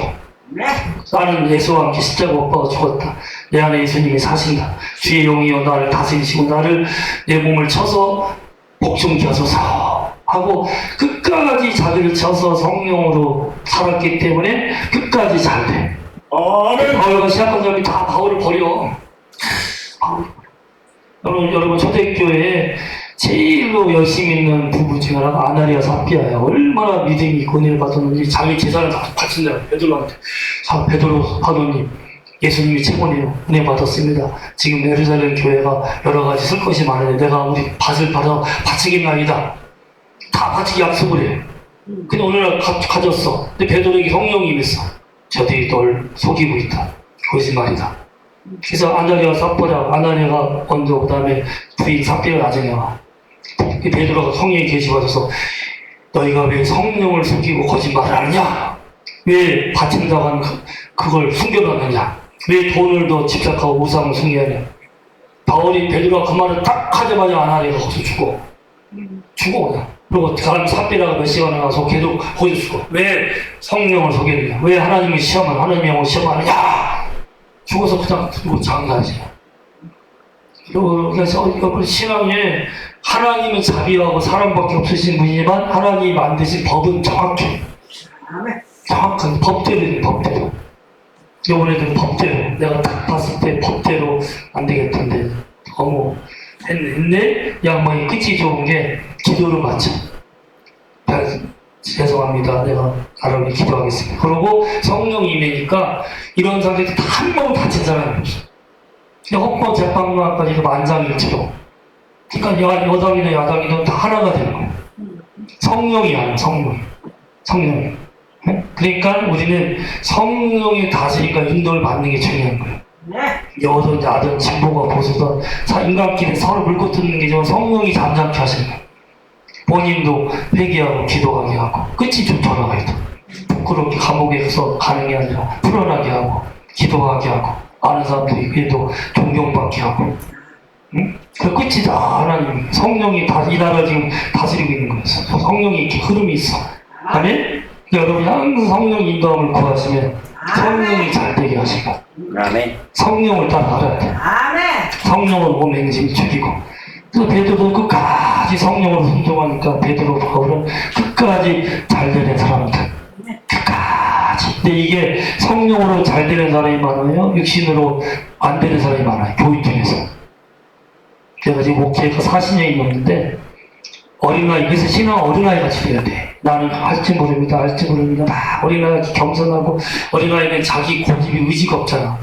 나는 예수와 함께 십자가 못 박아 죽었다. 내 안에 예수님이 사신다. 주의 영이여 나를 다스리시고 나를 내 몸을 쳐서 복종케 하소서 하고 끝까지 자기를 쳐서 성령으로 살았기 때문에 끝까지 잘 돼. 바울과 시작한 사람이 다 바울을 버려. 여러분 초대교회에 제일로 열심히 있는 부부 중에 하나가 아나니아 삽비아야. 얼마나 믿음이 있고 은혜를 받았는지 자기 재산을 다 바친다. 베드로한테. 자, 베드로 사도님, 예수님이 최고네요. 은혜 받았습니다. 지금 예루살렘 교회가 여러 가지 쓸 것이 많은데 내가 우리 밭을 바치겠나이다. 다 바치기 약속을 해. 근데 오늘날 가졌어. 근데 베드로에게 성령이 임했어. 저들이 널 속이고 있다. 거짓말이다. 그래서 아나니아가 삽비아가 아나니아가 먼저 그 다음에 부인 삽비아가 나중에 와. 베드로가 성령이 계시받아서 너희가 왜 성령을 속이고 거짓말을 하느냐? 왜 바친다고 하는 그걸 숨겨놨느냐? 왜 돈을 더 집착하고 우상을 숭배하냐? 바울이 베드로가 그 말을 딱 하자마자 아나니아가 거기서 죽어 그냥. 그리고 다음 삽비아가 몇 시간을 가서 계속 거기서 죽어. 왜 성령을 속이느냐? 왜 하나님의 시험을 하나님의 영을 시험하느냐? 죽어서 그냥 장사하지. 그래서 신앙에 하나님은 자비하고 사랑밖에 없으신 분이지만 하나님이 만드신 법은 정확해. 정확한 법대로 법대로. 이번에도 법대로 내가 딱 봤을 때 법대로 안 되겠던데 너무 했네. 양반이 끝이 좋은 게 기도를 맞춰. 죄송합니다. 내가 나름의 기도하겠습니다. 그러고 성령이 임하니까 이런 상태에서 다 한 번을 다친 사람이 없어. 헌법 재판관까지도 만장일치로. 그러니까 여당이든 야당이든 다 하나가 되는 거야. 성령이 아니야, 성령이. 네? 그러니까 우리는 성령의 다스림과 인도를 받는 게 중요한 거예요. 여든 야든 진보가 보수든 인간끼리 서로 물고 뜯는 게 좀 성령이 잠잠케 하시는 거예요. 본인도 회개하고 기도하게 하고 끝이 좀 돌아가야 돼. 부끄럽게 감옥에 가서 가는 게 아니라 풀어나게 하고 기도하게 하고 아는 사람들이 그래도 존경받게 하고. 응? 그 끝이 다 하나님 성령이 다 이 나라 지금 다스리고 있는 거예요. 성령이 이렇게 흐름이 있어. 아멘? 여러분 항상 성령 인도함을 구하시면 성령이 잘 되게 하시고 아멘. 성령을 딱 알아야 돼. 아멘. 성령을 오맹심 죽이고. 그래서 베드로도 끝까지 성령으로 순종하니까 베드로 바울은 끝까지 잘 되는 사람들. 끝까지. 근데 이게 성령으로 잘 되는 사람이 많아요? 육신으로 안 되는 사람이 많아요. 교인 중에서. 제가 지금 목회가 40년이 넘는데 어린아이, 그래서 신앙 어린아이 같이 돼야 돼. 나는 할지 모릅니다. 막 어린아이가 겸손하고 어린아이는 자기 고집이 의지가 없잖아.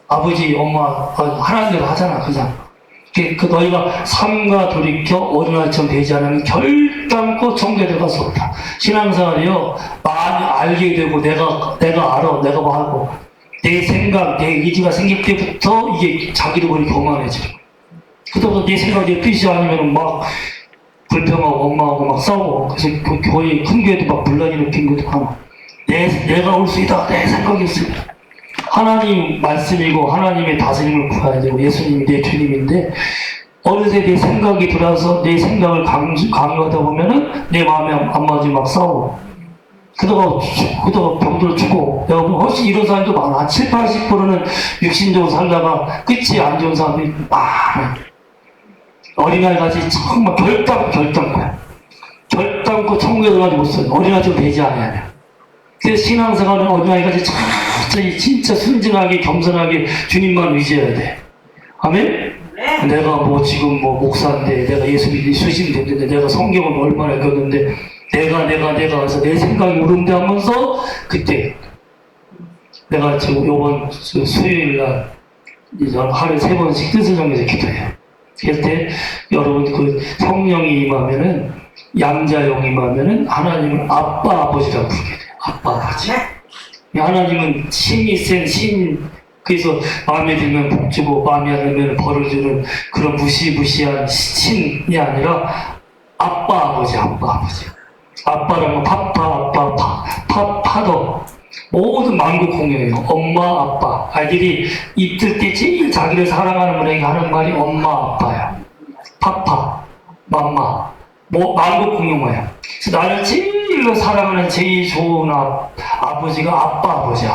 아버지, 엄마, 하나님대로 하잖아, 그냥. 그 너희가 삼가 돌이켜 어린아이처럼 되지 않으면 결단코 천국에 들어갈 수 없다. 신앙생활이요, 많이 알게 되고 내가 알아, 내가 뭐 하고 내 생각, 내 의지가 생길 때부터 이게 자기도 모르게 교만해지는 거야. 그러다가 내 생각, 내 뜻이 아니면 막 불평하고 엄마하고 막 싸우고. 그래서 그 교회, 큰 교회도 막 분란이 일으킨 것도 하나. 내가 올 수 있다, 내 생각이 없습니다. 하나님 말씀이고 하나님의 다스림을 구해야 되고 예수님이 내 주님인데 어느새 내 생각이 들어서 내 생각을 강요하다 보면은 내 마음에 안 맞으면 막 싸우고 그러다가 병들어 죽고. 내가 보면 훨씬 이런 사람도 많아. 7, 80%는 육신적으로 살다가 끝이 안 좋은 사람들이 많아. 어린아이같이 정말 결단코 천국에 들어가지 못해. 어린아이처럼 되지 않아야. 그래서 신앙생활은 어린아이같이 천천히 진짜 순진하게 겸손하게 주님만 의지해야 돼. 아멘? 네. 내가 뭐 지금 뭐 목사인데 내가 예수 믿는 수심 됐는데 내가 성경을 얼마나 읽었는데 내가 해서 내 생각이 옳은데 하면서 그때 내가 지금 요번 수요일날 하루에 3번씩 뜻을 정해서 기도해요. 그때 여러분 그 성령이 임하면은 양자영이 임하면은 하나님은 아빠 아버지라고 부르게 돼요. 아빠 아버지. 하나님은 힘이 센 신, 그래서 마음에 들면 복 주고 마음에 안 들면 벌을 주는 그런 무시무시한 신이 아니라 아빠 아버지. 아빠라면 파더. 모든 만국 공유예요. 엄마, 아빠. 아이들이 입들 때 제일 자기를 사랑하는 분에게 하는 말이 엄마, 아빠야. 파파, 맘마. 만국 공유모야. 그래서 나를 제일로 사랑하는 제일 좋은 아버지가 아빠 아버지.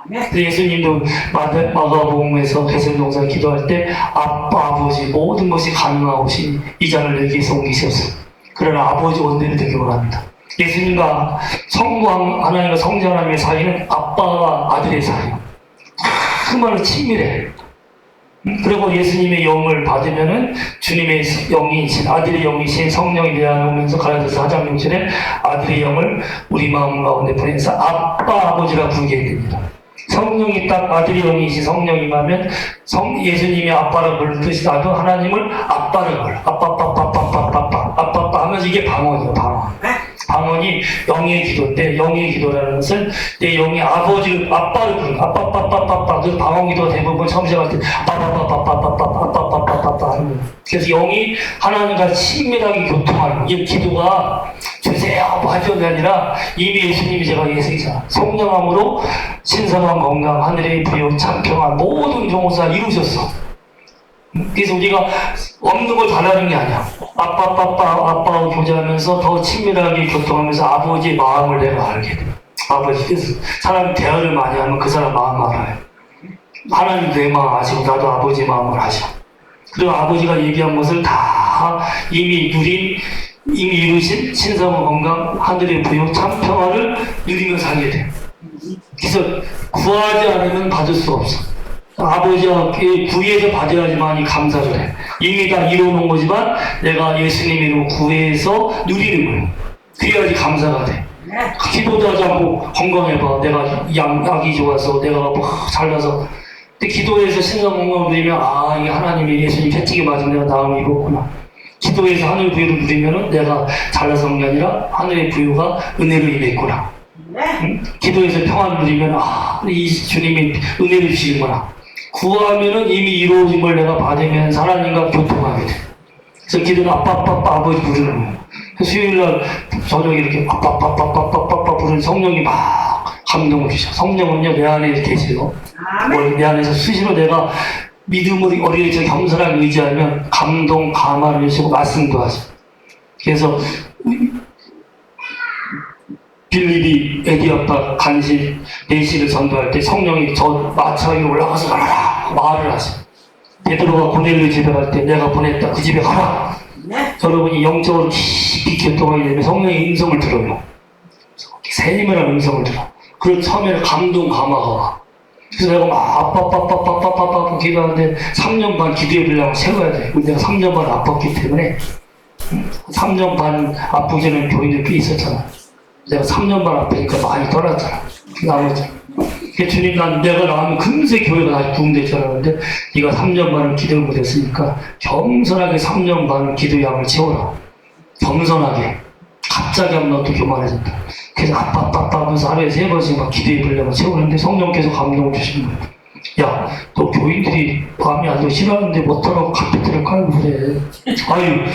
그래서 예수님도 마가복음에서 개선동산 기도할 때 아빠 아버지 모든 것이 가능하오시니 이 잔을 내게서 옮기셨어. 그러나 아버지 원대를 되기 원합니다. 예수님과 하나님과 성자 하나님의 사이는 아빠와 아들의 사이요. 정말로 친밀해. 그리고 예수님의 영을 받으면은 주님의 영이신 아들의 영이신 성령이 내 안에 오면서 가라사서 4장 6절에 아들의 영을 우리 마음 가운데 보내서 아빠 아버지라 부르게 됩니다. 성령이 딱 아들의 영이신 성령이 임하면 예수님이 아빠라 부를 뜻이 나도 하나님을 아빠를 불러. 아빠 하면서 이게 방언이에요. 방언이 영의 기도인데 영의 기도라는 것은 내 영이 아버지를 아빠를 부르는 아빠 그 방언 기도가 대부분 처음 시작할 때 아빠 하는 거예요. 그래서 영이 하나님과 친밀하게 교통하는 이 기도가 주세요 뭐 하는 게 아니라 이미 예수님이 제가 예수이자 성령함으로 신성한 건강 하늘의 부여 참 평안 모든 종사 이루셨어. 그래서 우리가 없는 걸 달라는 게 아니야. 아빠와 교제하면서 더 친밀하게 교통하면서 아버지의 마음을 내가 알게 돼. 아버지. 그래서 사람이 대화를 많이 하면 그 사람 마음 알아요. 하나님 내 마음 아시고 나도 아버지 마음을 아셔. 그리고 아버지가 얘기한 것을 다 이미 이루신 신성한 건강 하늘의 부여 참 평화를 누리면서 하게 돼. 그래서 구하지 않으면 받을 수가 없어. 아버지와 구해서 받아야지만이 감사를 해. 이미 다 이루어놓은 거지만 내가 예수님으로 구해서 누리는 거예요. 그래야지 감사가 돼. 기도도 하지 않고 건강해봐. 내가 약이 좋아서 내가 뭐 잘나서. 근데 기도해서 신성 건강을 누리면 이게 하나님이 예수님 채찍에 맞으면 내가 나음을 입었구나. 기도해서 하늘 부여를 누리면은 내가 잘나서 온 게 아니라 하늘의 부여가 은혜로 임했구나. 기도해서 평안을 누리면 이 주님이 은혜를 주시는구나. 구하면은 이미 이루어진 걸 내가 받으면 하나님과 교통하게 돼. 그래서 기도는 아빠 아버지 부르는 거예요. 수요일날 저녁에 이렇게 아빠 부르는 성령이 막 감동을 주셔. 성령은요 내 안에 계세요. 내 안에서 수시로 내가 믿음으로 어린이처럼 겸손하게 의지하면 감동 감화를 주시고 말씀도 하죠. 그래서 빌립이 에디아파 간신 내시를 전도할 때 성령이 저 마차 위로 올라가서 가라 말을 하세요. 베드로가 고넬료 집에 갈 때 내가 보냈다 그 집에 가라. 여러분이 영적으로 깊이 교통하게 되면 성령의 음성을 들어요. 세밀한 음성을 들어. 그리고 처음에는 감동 감화가 와. 그래서 내가 막 아빠 기도하는데 3년 반 기도의 분량을 세워야 돼. 내가 3년 반 아팠기 때문에 3년 반 아프기 전에 교인들 꽤 있었잖아. 내가 3년 반 아프니까 많이 떠났잖아. 나머지. 주님 내가 나가면 금세 교회가 다시 부흥될 알았는데 네가 3년 반을 기도를 못했으니까 겸손하게 3년 반을 기도의 양을 채워라. 겸손하게. 갑자기 하면 너 또 교만해진다. 그래서 아빠 하면서 하루에 3번씩 막 기도의 분량을 채우는데 성령께서 감동을 주시는 거예요. 야, 너 교인들이 마음에 안 들어 싫어하는데 못하라고 카페트를 깔고 그래. 아유,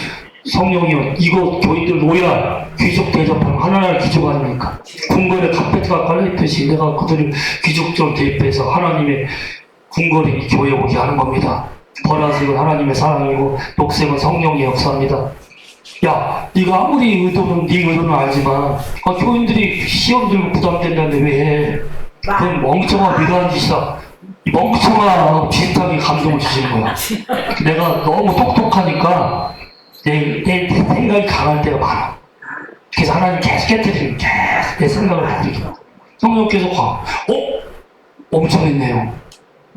성령이요. 이거 교인들 노야. 귀족 대접하면 하나나라 귀족 아닙니까? 궁궐에 카페트가 깔려있듯이 내가 그들을 귀족적으로 대입해서 하나님의 궁궐이 교회 오게 하는 겁니다. 보라색은 하나님의 사랑이고 녹색은 성령의 역사입니다. 야, 네가 아무리 의도는 네 의도는 알지만 교인들이 시험 들고 부담된다는데 왜 해? 그건 멍청한 미련한 짓이다. 이 멍청한 비슷하게 감동을 주시는 거야. 내가 너무 똑똑하니까 내 생각이 강할 때가 많아. 그래서 하나님 계속 깨뜨리고 계속 내 생각을 깨뜨리고 성령께서 가. 엄청 했네요.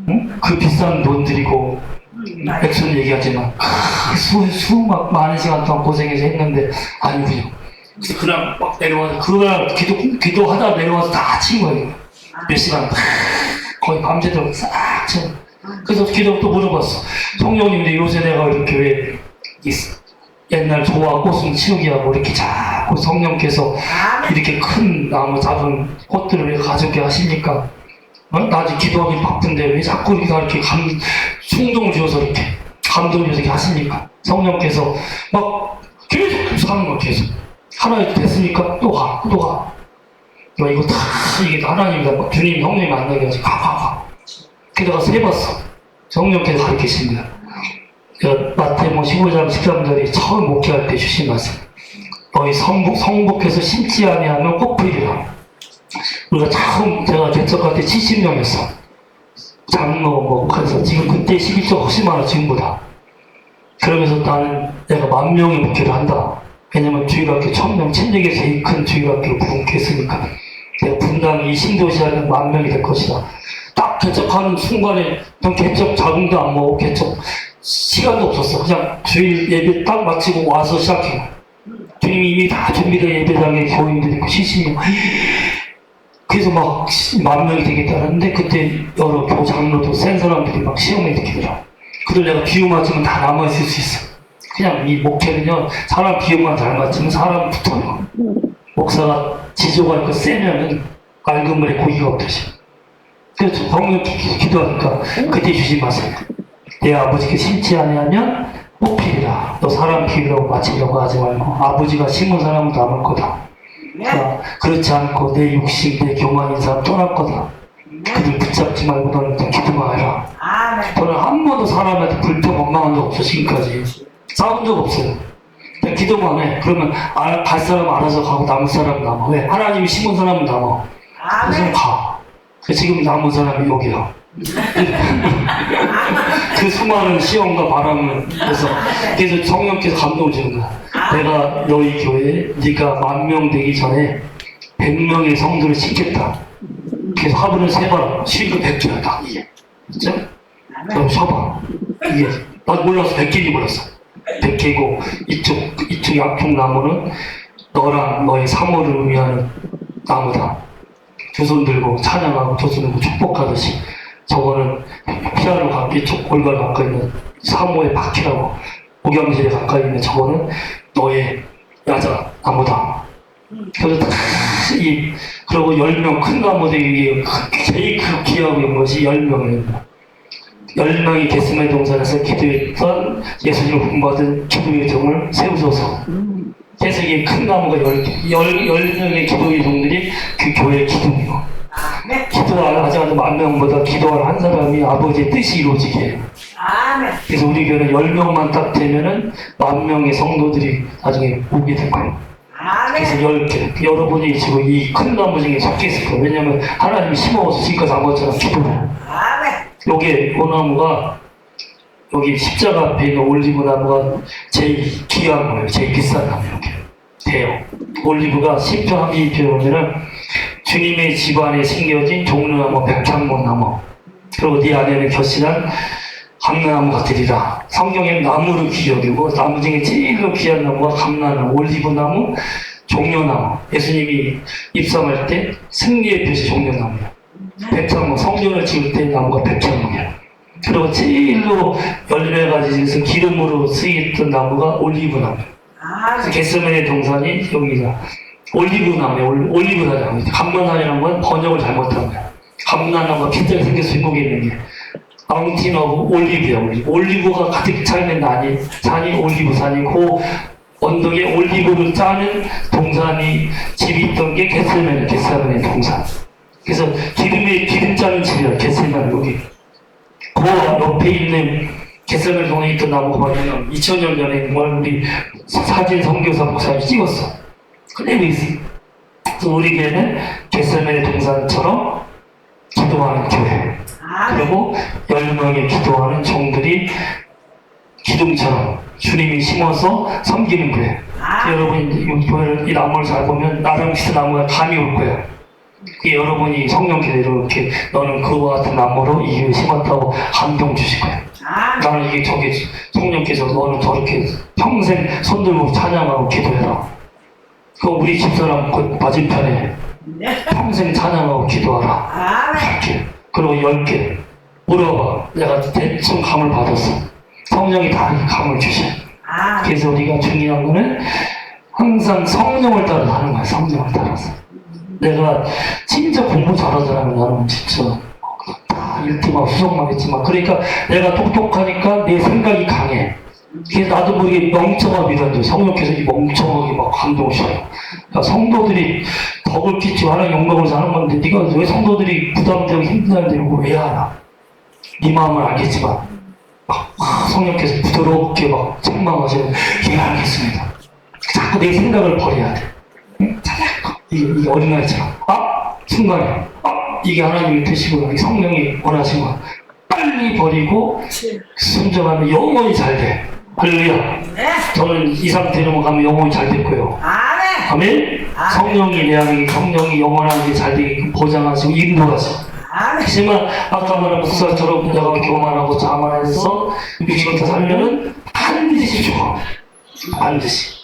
응? 그 비싼 돈 들이고 액션 얘기하지만 수막 많은 시간 동안 고생해서 했는데 아니군요. 그래서 그날 막 내려와서 그날 기도하다 내려와서 다 친 거예요. 몇 시간 거의 밤새도록 싹 쳐. 그래서 기도 또 물어봤어. 성령님 근데 요새 내가 이렇게 왜 옛날 조화 꽃은 치우기하고 이렇게 자꾸 성령께서 이렇게 큰 나무 작은 꽃들을 왜 가져오게 하십니까? 나 아직 기도하기 바쁜데 왜 자꾸 이렇게 충동을 주어서 이렇게 감동을 주어서 이렇게 하십니까? 성령께서 막 계속 하는 거야. 계속 하나 됐으니까 또 가. 이거 다 이게 하나님이다. 주님 성령이 만나게 해서 가. 그러다가 세봤어. 성령께서 가르치신 거야. 마태복음 15장 13절에 처음 목회할 때 주신 말씀. 너희 성복해서 심지 아니하면 꽃풀이라. 우리가 처음 제가 개척할 때 70명이었어. 장로 그래서 지금 그때 11조 훨씬 많아 지금보다. 그러면서 나는 내가 10,000명의 목회를 한다. 왜냐면 주일학교 1,000명 천국에 제일 큰 주일학교로 부흥했으니까 내가 분당이 신도시 하면 10,000명이 될 것이다. 딱 개척하는 순간에 난 개척 자금도 안 모으고 개척 시간도 없었어. 그냥 주일 예배 딱 마치고 와서 시작해. 주님이 이미 다 준비된 예배당에 교인들이 있고 70명. 그래서 막 10,000명이 되겠다는데 그때 여러 교 장로도 센 사람들이 막 시험에 들더라. 그들 내가 비유 맞으면 다 남아있을 수 있어. 그냥 이 목회는요 사람 비유만 잘 맞으면 사람 붙어요. 목사가 지조가 있고 세면은 맑은 물에 고기가 없듯이. 그래서 성령 기도하니까 그때 주신 말씀. 내 아버지께 심지 아니하면 뽑히리라. 너 사람 비유라고 맞추려고 하지 말고 아버지가 심은 사람은 남을 거다. 그렇지 않고 내 욕심, 내 교만인 사람 떠날 거다. 그들 붙잡지 말고 너는 기도만 해라. 저는 한 번도 사람한테 불평 원망한 적 없어. 지금까지 싸운 적 없어요. 그냥 기도만 해. 그러면 갈 사람 알아서 가고 남을 사람 남아. 왜? 하나님이 심은 사람은 남아. 그래서 가. 지금 남은 사람이 여기야. 그 수많은 시험과 바람을 그래서 성령께서 감동을 주는 거야. 내가 너희 교회에 네가 10,000명 되기 전에 100명의 성도를 심겠다. 그래서 하루는 3번 쉬고 100개야 딱 이게. 진짜? 그럼 쉬어봐. 이게 나 몰랐어. 100개인지 몰랐어. 100개고 이쪽 양쪽 나무는 너랑 너의 사모를 의미하는 나무다. 두 손 들고 찬양하고 두 손 들고 축복하듯이. 저거는 피아노 가까이 골반 가까이 있는 사모의 바퀴라고 목양실에 가까이 있는 저거는 너의 야자 나무다. 그래서 그리고 10명 큰 나무들이 제일 귀하고 있는 것이 10명이에요. 10명이 게스메 동산에서 기도했던 예수님을 본받은 기도의 종을 세우셔서 그래서 이게 큰 나무가 10명의 기도의 종들이 그 교회의 기둥이고 기도하는 하지 않는 10,000명보다 기도하는 한 사람이 아버지의 뜻이 이루어지게 해요. 그래서 우리 교회는 10명만 딱 되면은 10,000명의 성도들이 나중에 오게 될 거예요. 그래서 10개. 여러분이 지금 이 큰 나무 중에 섞여 있을 거예요. 왜냐면 하나님이 심어서 지금까지 안 먹었잖아. 기도를. 요게 요 나무가 여기 십자가 앞에 있는 올리브 나무가 제일 귀한 거예요. 제일 비싼 나무 이렇게 돼요. 올리브가 10편 한 2편 보면은 주님의 집안에 심겨진 종려나무 백향목나무 그리고 네 안에는 결실한 감나무 같으리라. 성경에는 나무를 귀히 여기고 나무 중에 제일 귀한 나무가 감나무, 올리브나무, 종려나무. 예수님이 입성할 때 승리의 표시 종려나무예요. 백향목, 성전을 지을 때 나무가 백향목이에요. 그리고 제일로 열매 가지면서 기름으로 쓰였던 나무가 올리브나무. 그래서 겟세마네 동산이 여기가 올리브나무예요. 올리브나무. 감나나무라는 건 번역을 잘못한 거예요. 감나나무가 빈장이 생겨서 뒷목에 있는 게 마운틴 오브 올리브야. 올리브가 가득 차 있는 산이 올리브 산이고 언덕에 올리브를 짜는 동산이 집이 있던 게 겟세마네 동산. 그래서 기름 짜는 집이야. 겟세마네 여기. 그 옆에 있는 겟세마네 동에 있던 나무가 뭐냐면 2000년 전에 있는 걸 우리 사진 선교사 목사님이 찍었어. 그대로 있어. 그래서 우리 교회는 겟세마네 동산처럼 기도하는 교회. 그리고 10명의 기도하는 종들이 기둥처럼 주님이 심어서 섬기는 거예요. 여러분이 이 나무를 잘 보면 나병시스 나무가 감이 올 거예요. 여러분이 성령 기대로 이렇게 너는 그와 같은 나무로 이 교회 심었다고 감동 주실 거예요. 나는 이게 저게 성령께서 너는 저렇게 평생 손들고 찬양하고 기도해라. 그 우리 집사람 그 맞은편에 평생 찬양하고 기도하라. 이렇게. 그리고 10개 물어봐. 내가 대충 감을 받았어. 성령이 다 감을 주셔. 그래서 우리가 중요한 거는 항상 성령을 따라서 하는 거야. 성령을 따라서. 내가 진짜 공부 잘하잖아요. 나는 진짜 다 읽지만 수석만 했지만 그러니까 내가 똑똑하니까 내 생각이 강해. 그래서 나도 모르게 멍청한 믿었는데 성령께서 이 멍청하게 막 감동을 주셔요. 그러니까 성도들이 덕을 끼치고 하나님 영광을 사는 건데 네가 왜 성도들이 부담되고 힘들다는데 이거 왜 하나? 네 마음을 알겠지만 성령께서 부드럽게 막 책망하시면 예 알겠습니다. 자꾸 내 생각을 버려야 돼. 이게 어린아이처럼 순간에 이게 하나님의 뜻이구나. 성령이 원하신 거야. 빨리 버리고 순종하면 영원히 잘 돼. 할렐루야. 저는 이 상태로 가면 영원히 잘 될 거예요. 아멘. 성령이 내 안에 성령이 영원하게 잘 되게끔 보장하시고 인도하시고. 하지만 아까 말한 목사처럼 내가 교만하고 자만해서 육신부터 살면은 반드시 죽어. 반드시.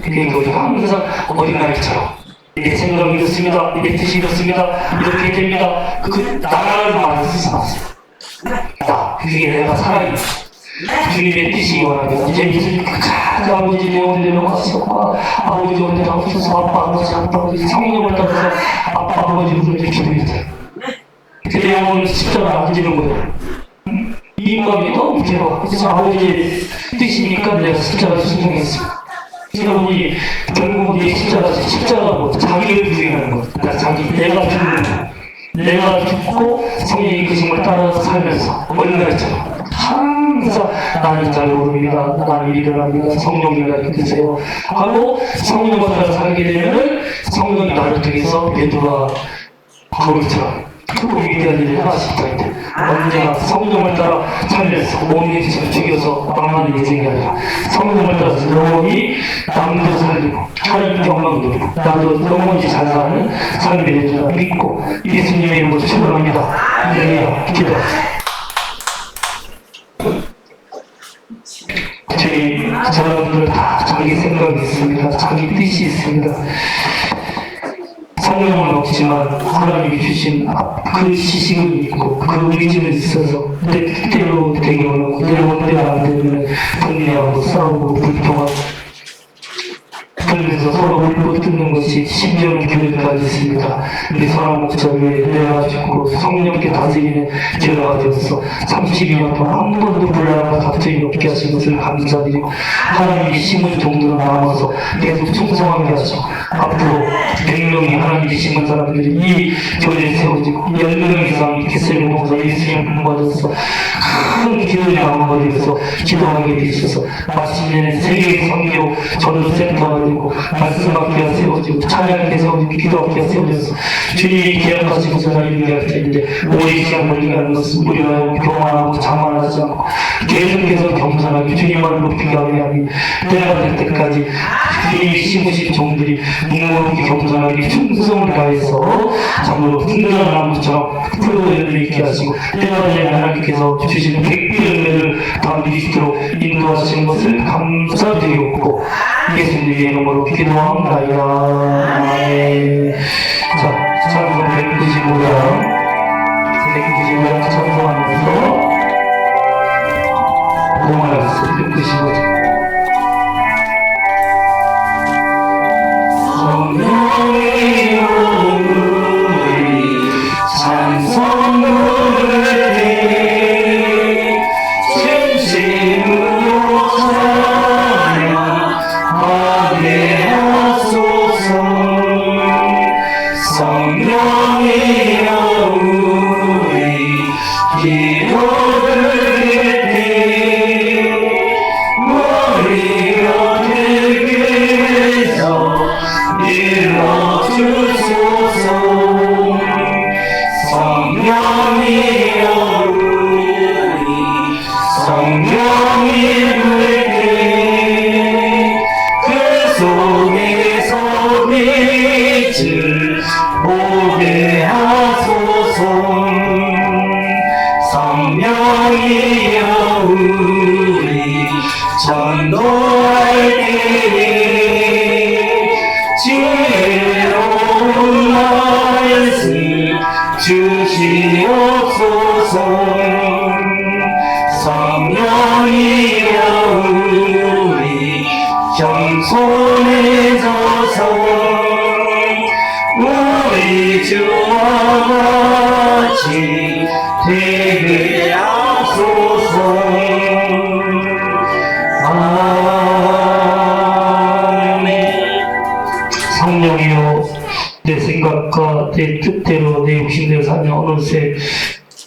그러니까 우리가 항상 어린아이처럼 내 생각이 이렇습니다. 내 뜻이 이렇습니다. 이렇게 됩니다. 나를 많이 쓰지 마세요. 그게 내가 살아있는 주님의 뜻이 원하면 이제 예수님 아버지 내 온대로 가시고 아버지 온대로 가셔서 아버지 성령을 따라서 아버지 부르는 기도했어요. 내 영혼을 십자가를 안 지는 거예요. 이 마음이 너무 괴로워. 그래서 아버지의 뜻이니까 내가 십자가를 순종했어. 여러분이 결국 이 십자가고 자기를 부인하는 거. 내가 죽는 거. 내가 죽고 성령이 그 힘을 따라서 살면서 어린아이처럼 항상 나는 잘 모릅니다. 나는 일을 합니다. 성령이 가르쳐주세요. 하고 성령을 따라 살게 되면은 성령이 나를 통해서 베드로와 바울처럼 그 위대한 일을 하나씩 다인데 언제나 성령을 따라 살면서 몸이 죽여서 망하는 인생이 아니라 성령을 따라서 영원히 남도 살리고 하나님 영광 누리고 나도 영원히 잘 사는 삶이 되는 줄 믿고 예수님의 이름으로 축원합니다. 할렐루야. 기도. 저희 사람들 다 자기 생각이 있습니다. 자기 뜻이 있습니다. 성령은 없지만 하나님이 주신 그 지식은 있고 그 의지는 있어서 내 뜻대로 되게 원하고 내 원대로 안 되면 분리하고 싸우고 불평하고 그래서 서로 물고 뜯는 것이 심지어는 교회까지 있습니다. 우리 선한 목자를 내가지고 성령께 다스리는 교회가 되어서 32년 동안 한 번도 불란하고 다툼이 없게 하신 것을 감사드리고 하나님이 심은 종들은 남아서 계속 충성하게 하시고 앞으로 100명이 하나님이 심은 사람들이 이 교회에 세워지고 10명 이상이 겟세마네 동산 예수님을 받아서 큰 기도의 마음을 위해서 기도하게 되셔서 마침내 세계 선교 전도센터가 되고 말씀학교가 세워지고 찬양학교가 세워지고 기도학교가 세워져서 주님이 계약하시고 전화 이루게 할 텐데 오래 시간 걸리게 하는 것은 우리가 교만하고 자만하지 않고 계속해서 겸손하게 주님만을 높이게 하니 때가 될 때까지 주님이 심으신 종들이 묵묵히 겸손하게 충성을 다해서 참으로 든든한 나무처럼 풀로 열매 있게 하시고 때가 되면 하나님께서 주시는 백비 열매를 다 누릴 수 있도록 인도하시는 것을 감사드리고 예수님의 이름으로 기도합니다. 아멘. 자, 찬송 195장 195장 찬송하면서 고마웠어요. 195장 성령의 우리 찬송 부를 때 진심으로 찬양하게 하소서. 성령의 우리 기도를 때 머리가 되게 해서 일러주소서. 성령이여 우리 성령이 불때 그 속에서 빛을 보게 하소서. 성령이여 우리 전도할 때에 지혜로운 말씀 주시옵소서. 성령이여 우리 겸손해져서 우리 주와 같이 되게 하소서. 아멘. 성령이여 내 생각과 내 뜻대로 내 욕심대로 사냐 어느새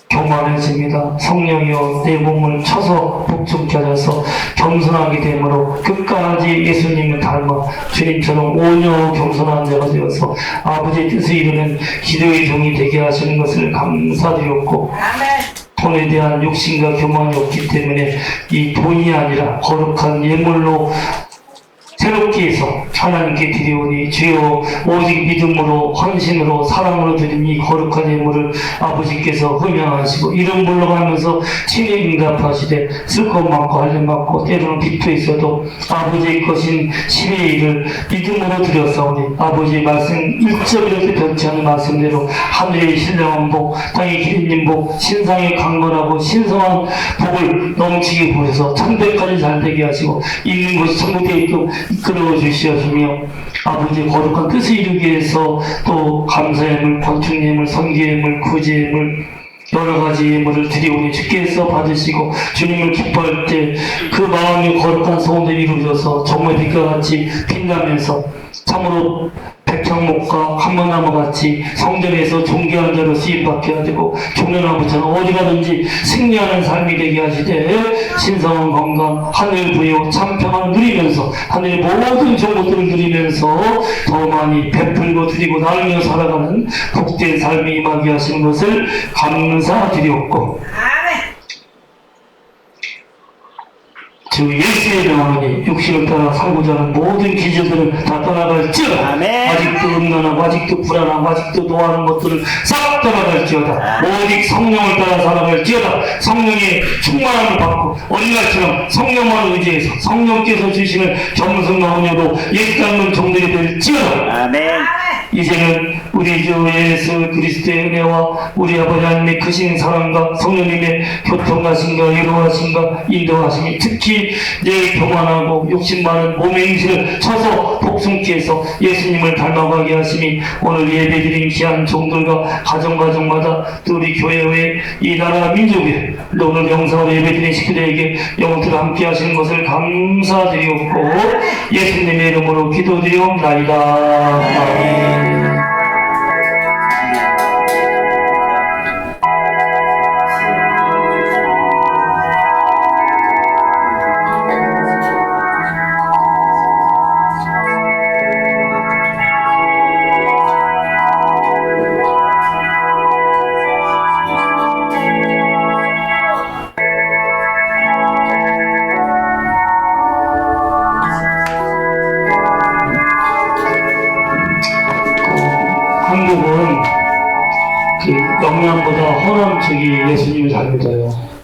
교만해집니다. 성령이여 내 몸을 쳐서 복종케 하셔서 겸손하게 되므로 끝까지 예수님을 닮아 주님처럼 온유 겸손한 자가 되어서 아버지의 뜻을 이루는 기도의 종이 되게 하시는 것을 감사드렸고 돈에 대한 욕심과 교만이 없기 때문에 이 돈이 아니라 거룩한 예물로 새롭게 해서 하나님께 드리오니 주여 오직 믿음으로 헌신으로 사랑으로 드린 이 거룩한 예물을 아버지께서 흠양하시고 이름 불러가면서 친히 응답하시되 쓸 것 많고 할 일 많고 때로는 빚도 있어도 아버지의 것인 10의 1을 믿음으로 드렸사오니 아버지의 말씀 1점이라도 변치 않은 말씀대로 하늘의 신령한 복 땅의 기린님 복 신상의 강건하고 신성한 복을 넘치게 보셔서 천대까지 잘되게 하시고 있는 것이 천국에 있고 이끌어 주시옵시며 아버지의 거룩한 뜻을 이루기 위해서 또 감사의 예물, 권충 예물, 선교 예물, 구제 예물 여러 가지 예물을 드리오니 주께서 받으시고 주님을 기뻐할 때 그 마음이 거룩한 소원들이 이루어져서 정말 빛과 같이 빛나면서 참으로 백향목과 한번나무 같이 성전에서 존귀한 자로 쓰임받게 하시고 종려나무처럼 어디 가든지 승리하는 삶이 되게 하시되 신성한 건강, 하늘 부여, 참평을 누리면서 하늘의 모든 정보들을 누리면서 더 많이 베풀고 드리고 나누며 살아가는 복된 삶이 임하게 하시는 것을 감사드렸고 주 예수의 명하니 육신을 따라 살고자 하는 모든 기질들을 다 떠나갈지어다. 아직도 음란하고 아직도 불안하고 아직도 노하는 것들을 싹 떠나갈지어다. 오직 성령을 따라 살아갈지어다. 성령의 충만함을 받고 어린아이처럼 성령만 의지해서 성령께서 주시는 겸손과 온유로 예수 닮은 종들이 될지어다. 아멘. 이제는 우리 주 예수 그리스도의 은혜와 우리 아버지 하나님의 크신 사랑과 성령님의 교통하심과 위로하심과 인도하심이 특히 내 교만하고 욕심 많은 몸의 행실을 쳐서 복숭케 해서 예수님을 닮아가게 하심이 오늘 예배드린 귀한 종들과 가정마다 또 우리 교회의 이 나라 민족에 오늘 영상으로 예배드린 식구들에게 영원토록 함께 하시는 것을 감사드리옵고 예수님의 이름으로 기도드리옵나이다. 아멘. 영양보다 허남 저기 예수님을 잘 믿어요.